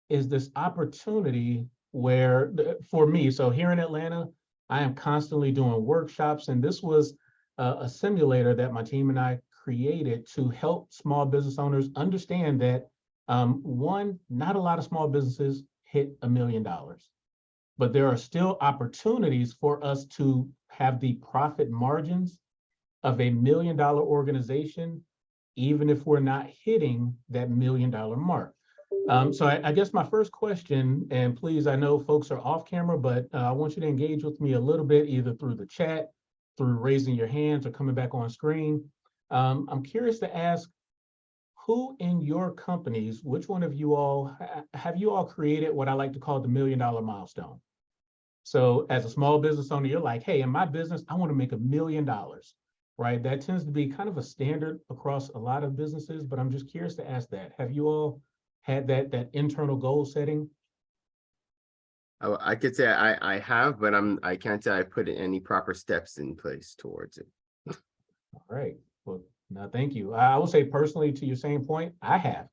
Speaker 4: is this opportunity where, for me, so here in Atlanta, I am constantly doing workshops, and this was a simulator that my team and I created to help small business owners understand that, one, not a lot of small businesses hit $1 million, but there are still opportunities for us to have the profit margins of $1 million organization, even if we're not hitting that $1 million mark. So I guess my first question, and please, I know folks are off camera, but I want you to engage with me a little bit, either through the chat, through raising your hands, or coming back on screen. I'm curious to ask, who in your companies, which one of you all, have you all created what I like to call the $1 million milestone? So as a small business owner, you're like, hey, in my business, I want to make $1 million, right? That tends to be kind of a standard across a lot of businesses, but I'm just curious to ask that. Have you all had that internal goal setting?
Speaker 1: I could say I have, but I can't say I put any proper steps in place towards it.
Speaker 4: All right. Well, no, thank you. I will say personally, to your same point, I have.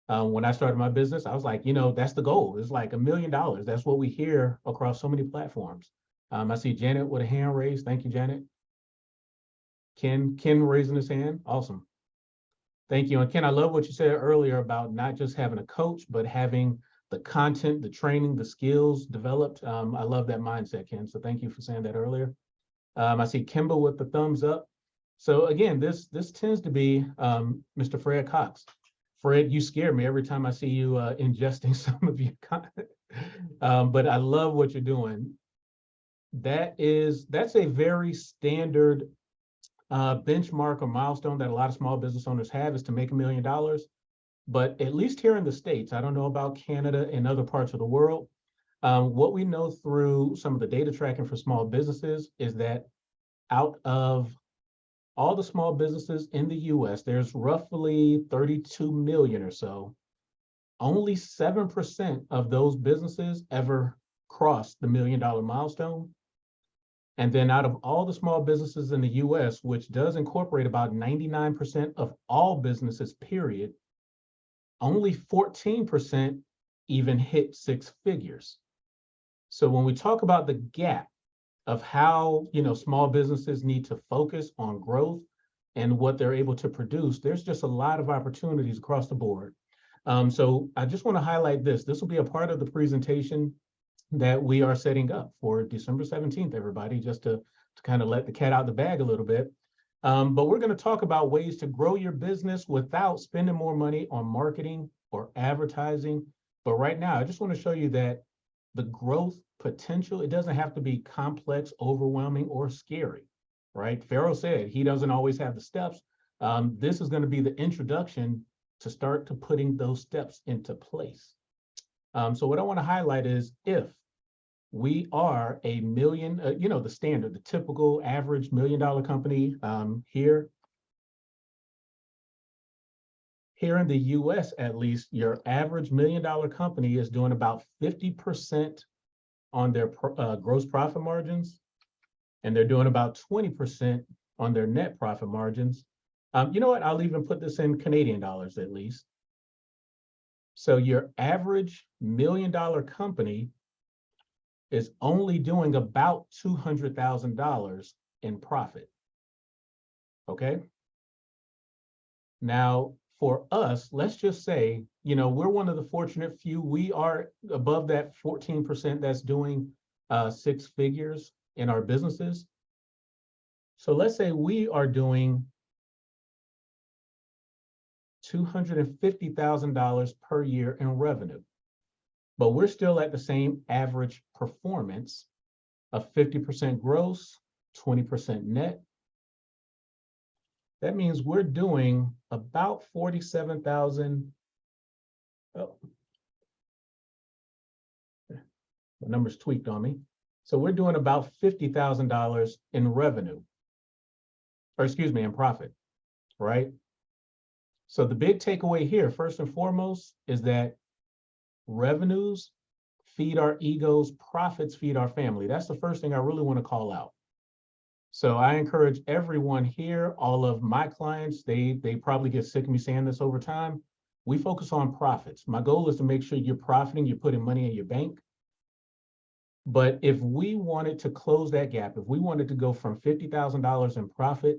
Speaker 4: When I started my business, I was like, that's the goal. It's like $1 million. That's what we hear across so many platforms. I see Janet with a hand raised. Thank you, Janet. Ken raising his hand. Awesome. Thank you. And Ken, I love what you said earlier about not just having a coach, but having the content, the training, the skills developed. I love that mindset, Ken. So thank you for saying that earlier. I see Kimba with the thumbs up. So again, this tends to be Mr. Fred Cox. Fred, you scare me every time I see you ingesting some of your content. But I love what you're doing. That's a very standard benchmark or milestone that a lot of small business owners have, is to make $1 million. But at least here in the States, I don't know about Canada and other parts of the world. What we know through some of the data tracking for small businesses is that out of all the small businesses in the US, there's roughly 32 million or so. Only 7% of those businesses ever cross the $1 million milestone. And then out of all the small businesses in the US, which does incorporate about 99% of all businesses, period, only 14% even hit 6 figures. So when we talk about the gap of how small businesses need to focus on growth and what they're able to produce, there's just a lot of opportunities across the board. So I just want to highlight this. This will be a part of the presentation that we are setting up for December 17th, everybody, just to kind of let the cat out the bag a little bit. But we're going to talk about ways to grow your business without spending more money on marketing or advertising. But right now, I just want to show you that the growth potential, it doesn't have to be complex, overwhelming, or scary, right? Pharaoh said he doesn't always have the steps. This is going to be the introduction to start to putting those steps into place. So what I want to highlight is, if we are a million, the standard, the typical average $1 million company here in the US, at least, your average $1 million company is doing about 50% on their gross profit margins, and they're doing about 20% on their net profit margins. You know what? I'll even put this in Canadian dollars at least. So your average $1 million company is only doing about $200,000 in profit. Okay. Now, for us, let's just say, we're one of the fortunate few. We are above that 14% that's doing 6 figures in our businesses. So let's say we are doing $250,000 per year in revenue, but we're still at the same average performance of 50% gross, 20% net. That means we're doing about 47,000. Oh, the number's tweaked on me. So we're doing about $50,000 in revenue, or excuse me, in profit, right? So the big takeaway here, first and foremost, is that revenues feed our egos, profits feed our family. That's the first thing I really want to call out. So I encourage everyone here, all of my clients, they probably get sick of me saying this over time. We focus on profits. My goal is to make sure you're profiting, you're putting money in your bank. But if we wanted to close that gap, if we wanted to go from $50,000 in profit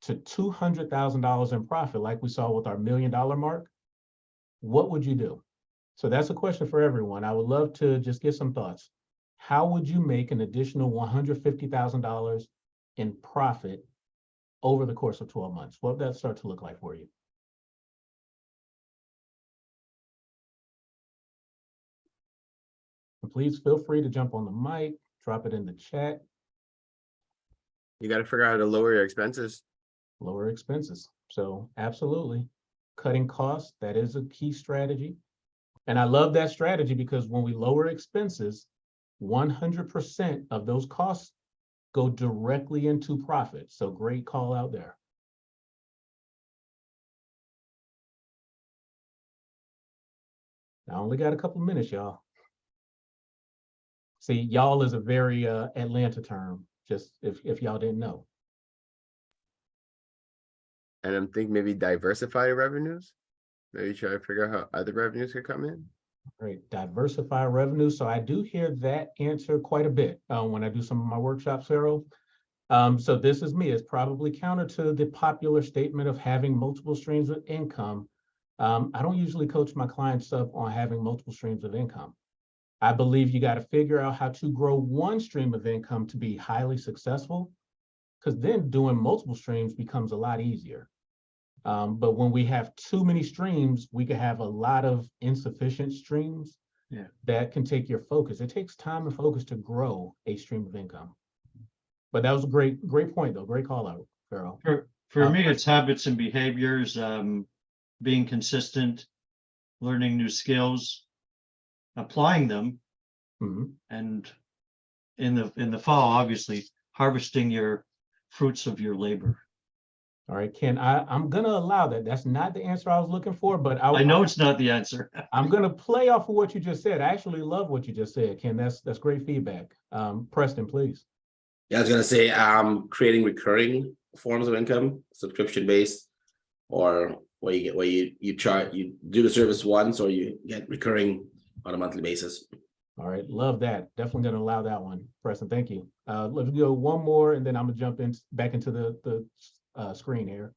Speaker 4: to $200,000 in profit, like we saw with our $1 million mark, what would you do? So that's a question for everyone. I would love to just get some thoughts. How would you make an additional $150,000 in profit over the course of 12 months? What would that start to look like for you? And please feel free to jump on the mic, drop it in the chat.
Speaker 1: You got to figure out how to lower your expenses.
Speaker 4: Lower expenses. So absolutely. cutting costs, that is a key strategy. And I love that strategy because when we lower expenses, 100% of those costs go directly into profit. So great call out there. I only got a couple minutes, y'all. See, y'all is a very Atlanta term, just if y'all didn't know.
Speaker 1: And I'm thinking maybe diversify revenues. Maybe try to figure out how other revenues could come in.
Speaker 4: Right, diversify revenue. So I do hear that answer quite a bit when I do some of my workshops, Farrell. So this is me. It's probably counter to the popular statement of having multiple streams of income. I don't usually coach my clients up on having multiple streams of income. I believe you got to figure out how to grow one stream of income to be highly successful, because then doing multiple streams becomes a lot easier. But when we have too many streams, we could have a lot of insufficient streams that can take your focus. It takes time and focus to grow a stream of income. But that was a great point, though. Great call out, Farrell.
Speaker 3: For me, it's habits and behaviors, being consistent, learning new skills, applying them, and in the fall, obviously, harvesting your fruits of your labor.
Speaker 4: All right, Ken, I'm going to allow that. That's not the answer I was looking for, but
Speaker 3: I know it's not the answer.
Speaker 4: I'm going to play off of what you just said. I actually love what you just said, Ken. That's great feedback. Preston, please.
Speaker 2: Yeah, I was gonna say, creating recurring forms of income, subscription-based, or where you do the service once, or you get recurring on a monthly basis.
Speaker 4: All right, love that. Definitely going to allow that one, Preston. Thank you. Let's go one more, and then I'm gonna jump back into the screen here.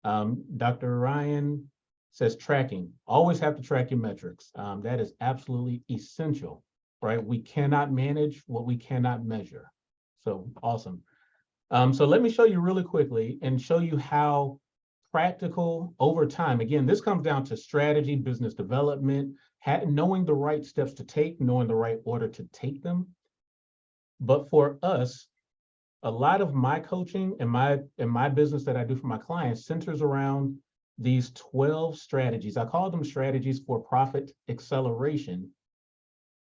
Speaker 4: Dr. Ryan says tracking. Always have to track your metrics. That is absolutely essential, right? We cannot manage what we cannot measure. So awesome. So let me show you really quickly and show you how practical over time. Again, this comes down to strategy, business development, knowing the right steps to take, knowing the right order to take them. But for us, a lot of my coaching and my business that I do for my clients centers around these 12 strategies. I call them strategies for profit acceleration.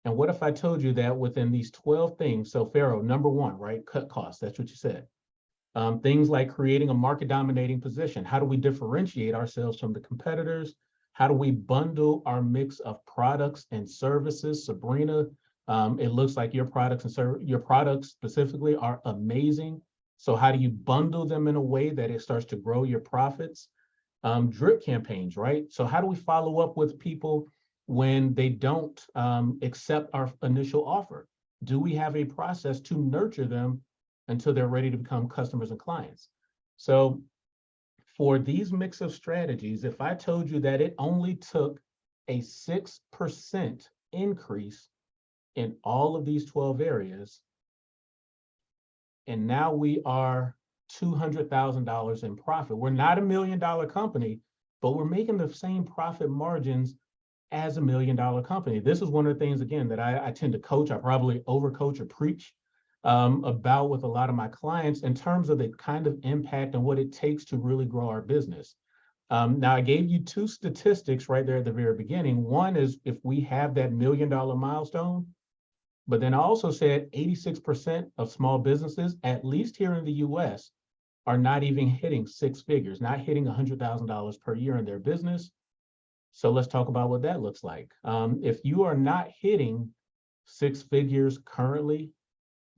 Speaker 4: And what if I told you that within these 12 things, so Pharaoh, number one, right? Cut costs, that's what you said. Things like creating a market dominating position. How do we differentiate ourselves from the competitors? How do we bundle our mix of products and services? Sabrina, it looks like your products and your products specifically are amazing. So how do you bundle them in a way that it starts to grow your profits? Drip campaigns, right? So how do we follow up with people when they don't accept our initial offer? Do we have a process to nurture them until they're ready to become customers and clients? So for these mix of strategies, if I told you that it only took a 6% increase in all of these 12 areas, and now we are $200,000 in profit. We're not $1 million company, but we're making the same profit margins as $1 million company. This is one of the things, again, that I tend to coach. I probably overcoach or preach about with a lot of my clients in terms of the kind of impact and what it takes to really grow our business. Now, I gave you two statistics right there at the very beginning. One is if we have that $1 million milestone, but then I also said 86% of small businesses, at least here in the US, are not even hitting six figures, not hitting $100,000 per year in their business. So let's talk about what that looks like. If you are not hitting six figures currently,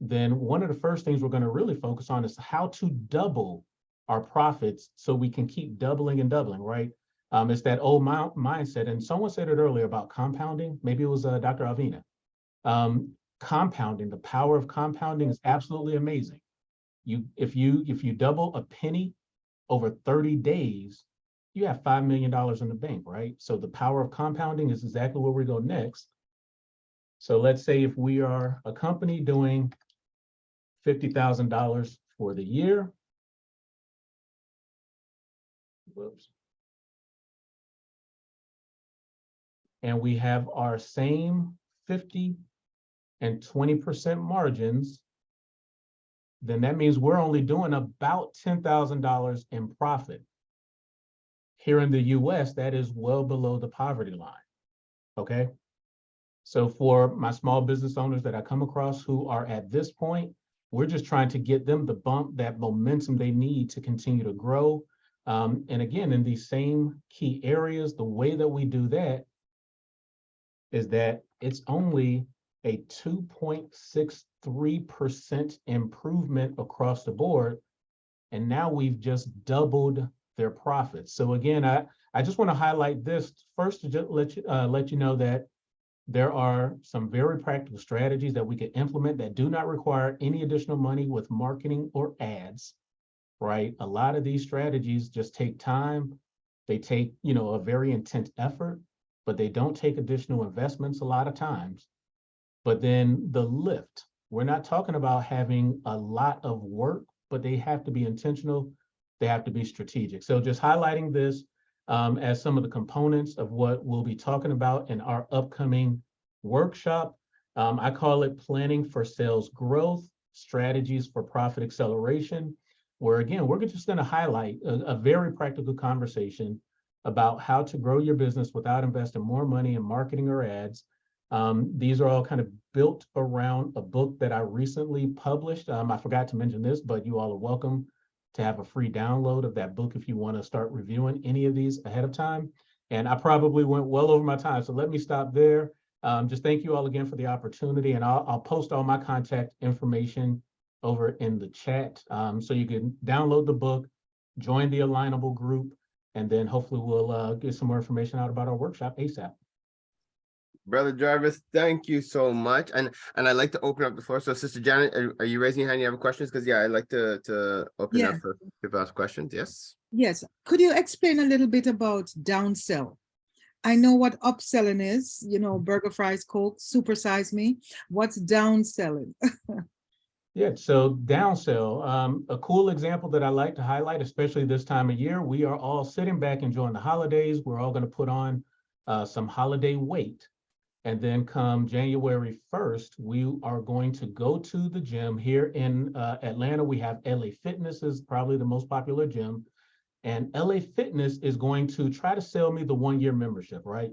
Speaker 4: then one of the first things we're going to really focus on is how to double our profits so we can keep doubling and doubling, right? It's that old mindset. And someone said it earlier about compounding. Maybe it was Dr. Alvina. Compounding, the power of compounding is absolutely amazing. If you double a penny over 30 days, you have $5 million in the bank, right? So the power of compounding is exactly where we go next. So let's say if we are a company doing $50,000 for the year. Whoops. And we have our same 50 and 20% margins, then that means we're only doing about $10,000 in profit. Here in the US, that is well below the poverty line. Okay. So for my small business owners that I come across who are at this point, we're just trying to get them the bump, that momentum they need to continue to grow. And again, in these same key areas, the way that we do that is that it's only a 2.63% improvement across the board. And now we've just doubled their profits. So again, I just want to highlight this first to just let you know that there are some very practical strategies that we can implement that do not require any additional money with marketing or ads, right? A lot of these strategies just take time. They take, a very intense effort, but they don't take additional investments a lot of times. But then the lift, we're not talking about having a lot of work, but they have to be intentional. They have to be strategic. So just highlighting this as some of the components of what we'll be talking about in our upcoming workshop. I call it Planning for Sales Growth, Strategies for Profit Acceleration, where again, we're just going to highlight a very practical conversation about how to grow your business without investing more money in marketing or ads. These are all kind of built around a book that I recently published. I forgot to mention this, but you all are welcome to have a free download of that book if you want to start reviewing any of these ahead of time. And I probably went well over my time, so let me stop there. Just thank you all again for the opportunity, and I'll post all my contact information over in the chat, so you can download the book, join the Alignable group, and then hopefully we'll get some more information out about our workshop ASAP.
Speaker 1: Brother Jarvis, thank you so much. And I'd like to open up the floor. So Sister Janet, are you raising your hand? You have questions? Because I'd like to open up for people ask questions. Yes.
Speaker 9: Yes. Could you explain a little bit about downsell? I know what upselling is, burger, fries, Coke, supersize me. What's downselling?
Speaker 4: Yeah, so downsell, a cool example that I like to highlight, especially this time of year, we are all sitting back enjoying the holidays. We're all going to put on some holiday weight. And then come January 1st, we are going to go to the gym here in Atlanta. We have LA Fitness is probably the most popular gym. And LA Fitness is going to try to sell me the 1-year membership, right?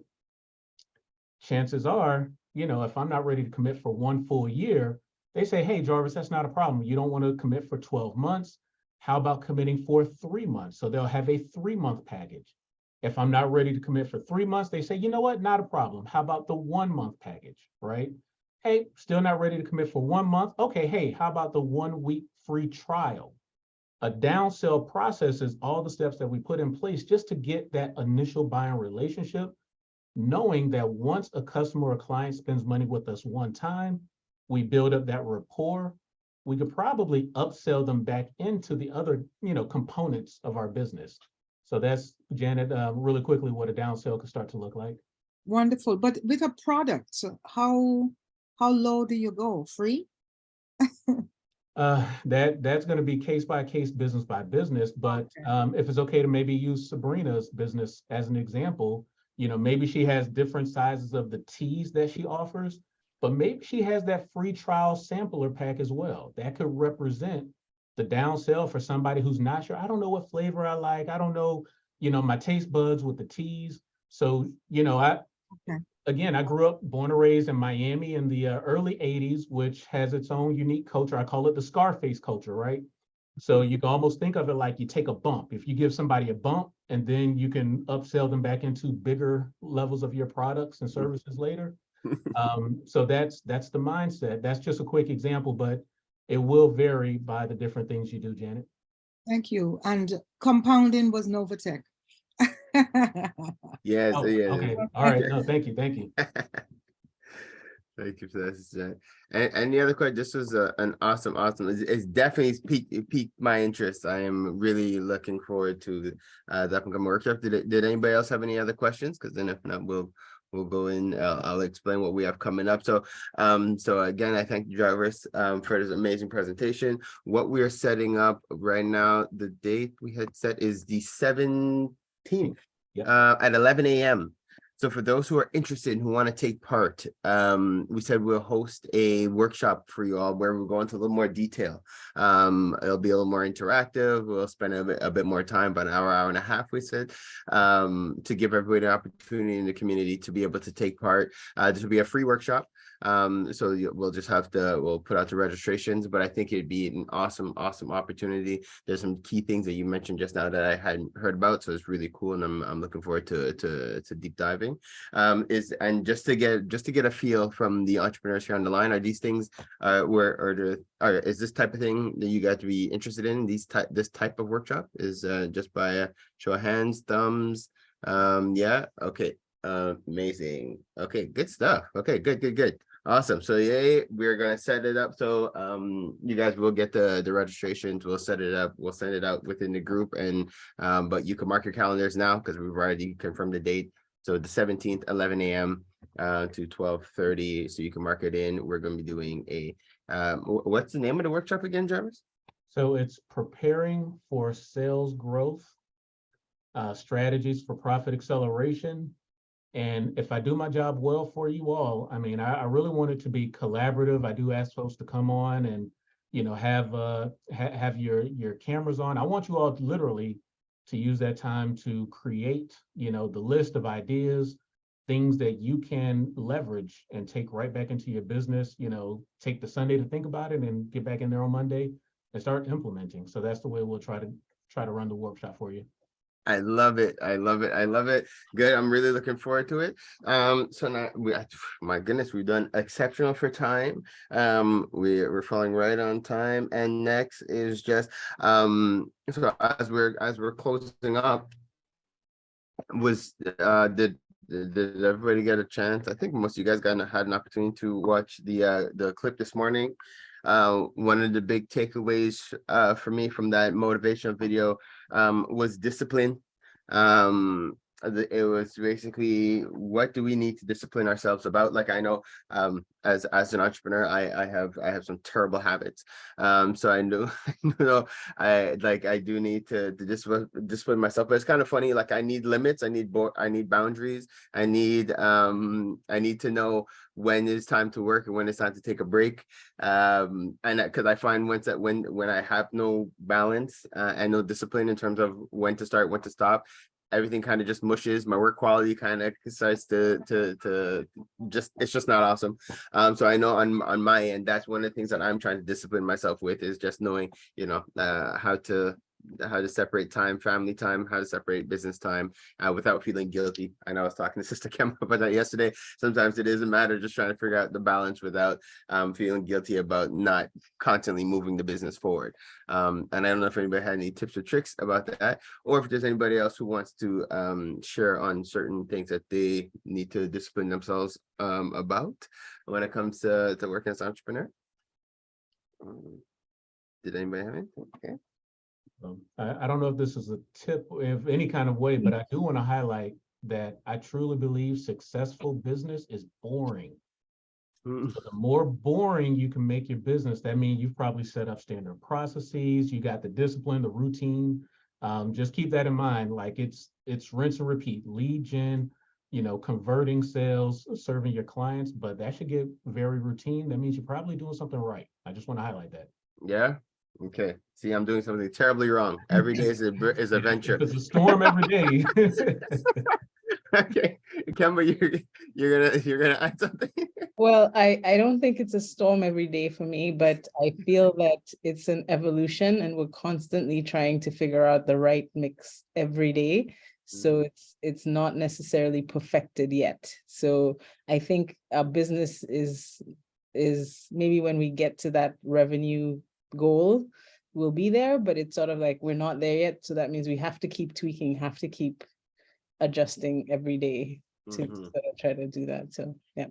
Speaker 4: Chances are, if I'm not ready to commit for 1 full year, they say, hey, Jarvis, that's not a problem. You don't want to commit for 12 months. How about committing for 3 months? So they'll have a 3-month package. If I'm not ready to commit for 3 months, they say, you know what, not a problem. How about the 1-month package, right? Hey, still not ready to commit for 1 month. Okay, hey, how about the 1-week free trial? A downsell process is all the steps that we put in place just to get that initial buying relationship, knowing that once a customer or client spends money with us one time, we build up that rapport, we could probably upsell them back into the other, components of our business. So that's, Janet, really quickly what a downsell could start to look like.
Speaker 9: Wonderful. But with a product, how low do you go? Free?
Speaker 4: That's going to be case by case, business by business. But if it's okay to maybe use Sabrina's business as an example, maybe she has different sizes of the teas that she offers, but maybe she has that free trial sampler pack as well. That could represent the downsell for somebody who's not sure. I don't know what flavor I like. I don't know, my taste buds with the teas. So, again, I grew up, born and raised in Miami in the early 80s, which has its own unique culture. I call it the Scarface culture, right? So you can almost think of it like you take a bump. If you give somebody a bump and then you can upsell them back into bigger levels of your products and services later. So that's the mindset. That's just a quick example, but it will vary by the different things you do, Janet.
Speaker 9: Thank you. And compounding was Novatech.
Speaker 1: Yes.
Speaker 4: Oh,
Speaker 1: Yeah.
Speaker 4: okay. All right. No, thank you.
Speaker 1: Thank you for that, Janet. And the other question, this was an awesome. It's definitely piqued my interest. I am really looking forward to the upcoming workshop. Did anybody else have any other questions? Because then if not, we'll go in. I'll explain what we have coming up. So again, I thank Jarvis for this amazing presentation. What we are setting up right now, the date we had set is the 17th at 11 a.m. So for those who are interested and who want to take part, we said we'll host a workshop for you all where we'll go into a little more detail. It'll be a little more interactive. We'll spend a bit more time, about an hour and a half, we said, to give everybody an opportunity in the community to be able to take part. This will be a free workshop. So we'll just we'll put out the registrations, but I think it'd be an awesome opportunity. There's some key things that you mentioned just now that I hadn't heard about, so it's really cool, and I'm looking forward to deep diving. And just to get a feel from the entrepreneurs here on the line, are these things is this type of thing that you got to be interested in? This type of workshop is just by a show of hands, thumbs. Yeah, okay. Amazing. Okay, good stuff. Okay, good. Awesome. So yeah, we're gonna set it up. So you guys will get the registrations. We'll set it up. We'll send it out within the group, and but you can mark your calendars now because we've already confirmed the date. So the 17th, 11 a.m. To 12:30. So you can mark it in. We're gonna be doing a what's the name of the workshop again, Jarvis?
Speaker 4: So it's preparing for sales growth, strategies for profit acceleration. And if I do my job well for you all, I mean, I really want it to be collaborative. I do ask folks to come on and, you know, have your cameras on. I want you all literally to use that time to create, you know, the list of ideas, things that you can leverage and take right back into your business. You know, take the Sunday to think about it and get back in there on Monday and start implementing. So that's the way we'll try to run the workshop for you.
Speaker 1: I love it. Good. I'm really looking forward to it. So now my goodness, we've done exceptional for time. We're falling right on time. And next is just so as we're closing up, did everybody get a chance? I think most of you guys had an opportunity to watch the clip this morning. One of the big takeaways for me from that motivational video was discipline. It was basically, what do we need to discipline ourselves about? Like, I know as an entrepreneur, I have some terrible habits. So I know I do need to discipline myself, but it's kind of funny. Like, I need limits, I need boundaries, I need to know when it's time to work and when it's time to take a break. And because I find when I have no balance and no discipline in terms of when to start, when to stop, everything kind of just mushes. My work quality kind of starts to it's just not awesome. So I know on my end, that's one of the things that I'm trying to discipline myself with, is just knowing, you know, how to separate time, family time, how to separate business time without feeling guilty. I know I was talking to Sister Kim about that yesterday. Sometimes it is a matter of just trying to figure out the balance without feeling guilty about not constantly moving the business forward. And I don't know if anybody had any tips or tricks about that, or if there's anybody else who wants to share on certain things that they need to discipline themselves about when it comes to working as an entrepreneur. Did anybody have anything? Okay.
Speaker 4: I don't know if this is a tip of any kind of way, but I do want to highlight that I truly believe successful business is boring. So the more boring you can make your business, that means you've probably set up standard processes, you got the discipline, the routine. Just keep that in mind. Like, it's rinse and repeat, lead gen, you know, converting sales, serving your clients, but that should get very routine. That means you're probably doing something right. I just want to highlight that.
Speaker 1: Yeah. Okay. See, I'm doing something terribly wrong. Every day is a venture.
Speaker 4: It's a storm every day.
Speaker 1: Okay, Kemba, you're gonna add something.
Speaker 5: Well, I don't think it's a storm every day for me, but I feel that it's an evolution and we're constantly trying to figure out the right mix every day. So it's not necessarily perfected yet. So I think our business is maybe when we get to that revenue goal, we'll be there, but it's sort of like we're not there yet. So that means we have to keep tweaking, have to keep adjusting every day to sort of try to do that. So yeah.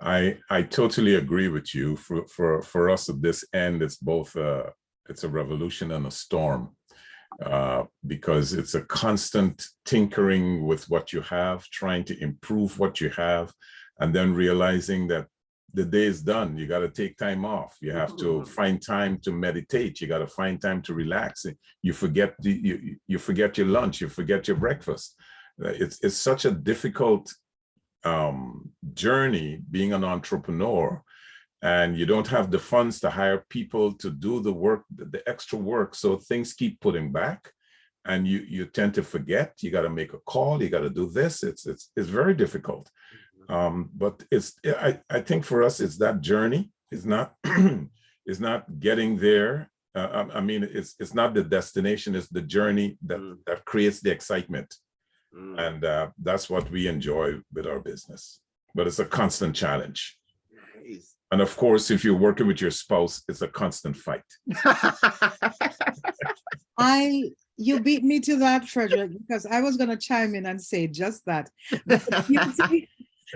Speaker 7: I totally agree with you. For us at this end, it's both it's a revolution and a storm, because it's a constant tinkering with what you have, trying to improve what you have, and then realizing that the day is done. You got to take time off. You have to find time to meditate. You got to find time to relax. You forget you forget your lunch. You forget your breakfast. It's such a difficult journey being an entrepreneur, and you don't have the funds to hire people to do the work, the extra work. So things keep putting back, and you tend to forget. You got to make a call. You got to do this. It's very difficult. But I think for us, it's that journey. It's not it's not getting there. I mean, it's not the destination. It's the journey that creates the excitement. And that's what we enjoy with our business. But it's a constant challenge.
Speaker 1: Nice.
Speaker 7: And of course, if you're working with your spouse, it's a constant fight.
Speaker 9: You beat me to that, Frederick, because I was going to chime in and say just that.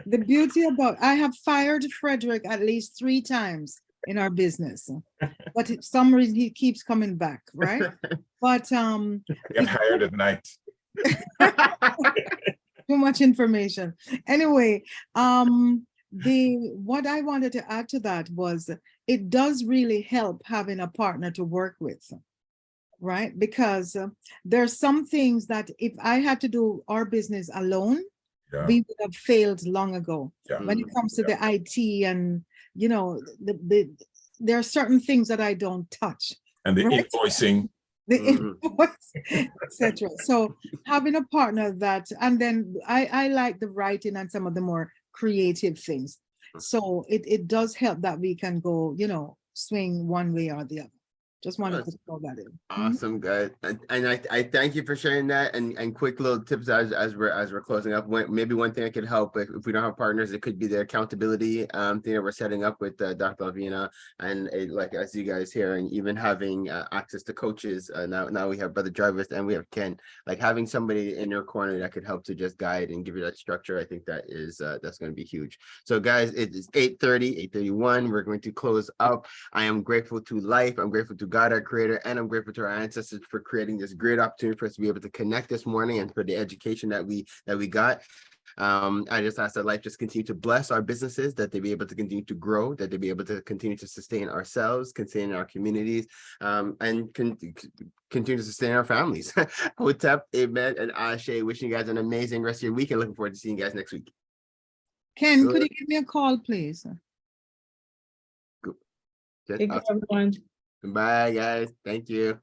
Speaker 9: The beauty about, I have fired Frederick at least 3 times in our business, but for some reason he keeps coming back, right? But
Speaker 7: Get hired at night.
Speaker 9: too much information. Anyway, what I wanted to add to that was it does really help having a partner to work with, right? Because there's some things that if I had to do our business alone, we would have failed long ago. When it comes to the IT and, you know, there are certain things that I don't touch.
Speaker 7: And the invoicing.
Speaker 9: The invoice, etc. So having a partner that, and then I like the writing and some of the more creative things. So it does help that we can go, you know, swing one way or the other. Just wanted to throw that in.
Speaker 1: Awesome, guys, and I thank you for sharing that, and quick little tips as we're closing up. Maybe one thing I could help if we don't have partners, it could be the accountability thing that we're setting up with Dr. Alvina, and like as you guys hear, and even having access to coaches. Now we have Brother Jarvis and we have Ken. Like having somebody in your corner that could help to just guide and give you that structure. I think that is that's going to be huge. So guys, it is 8:30, 8:31. We're going to close up. I am grateful to life. I'm grateful to God, our creator, and I'm grateful to our ancestors for creating this great opportunity for us to be able to connect this morning and for the education that we got. I just ask that life just continue to bless our businesses, that they be able to continue to grow, that they be able to continue to sustain ourselves, sustain our communities, and continue to sustain our families. Hotep, Amen, and Ashe, wishing you guys an amazing rest of your week and looking forward to seeing you guys next week.
Speaker 9: Ken, could you give me a call, please?
Speaker 5: Thank you, everyone.
Speaker 1: Bye, guys. Thank you.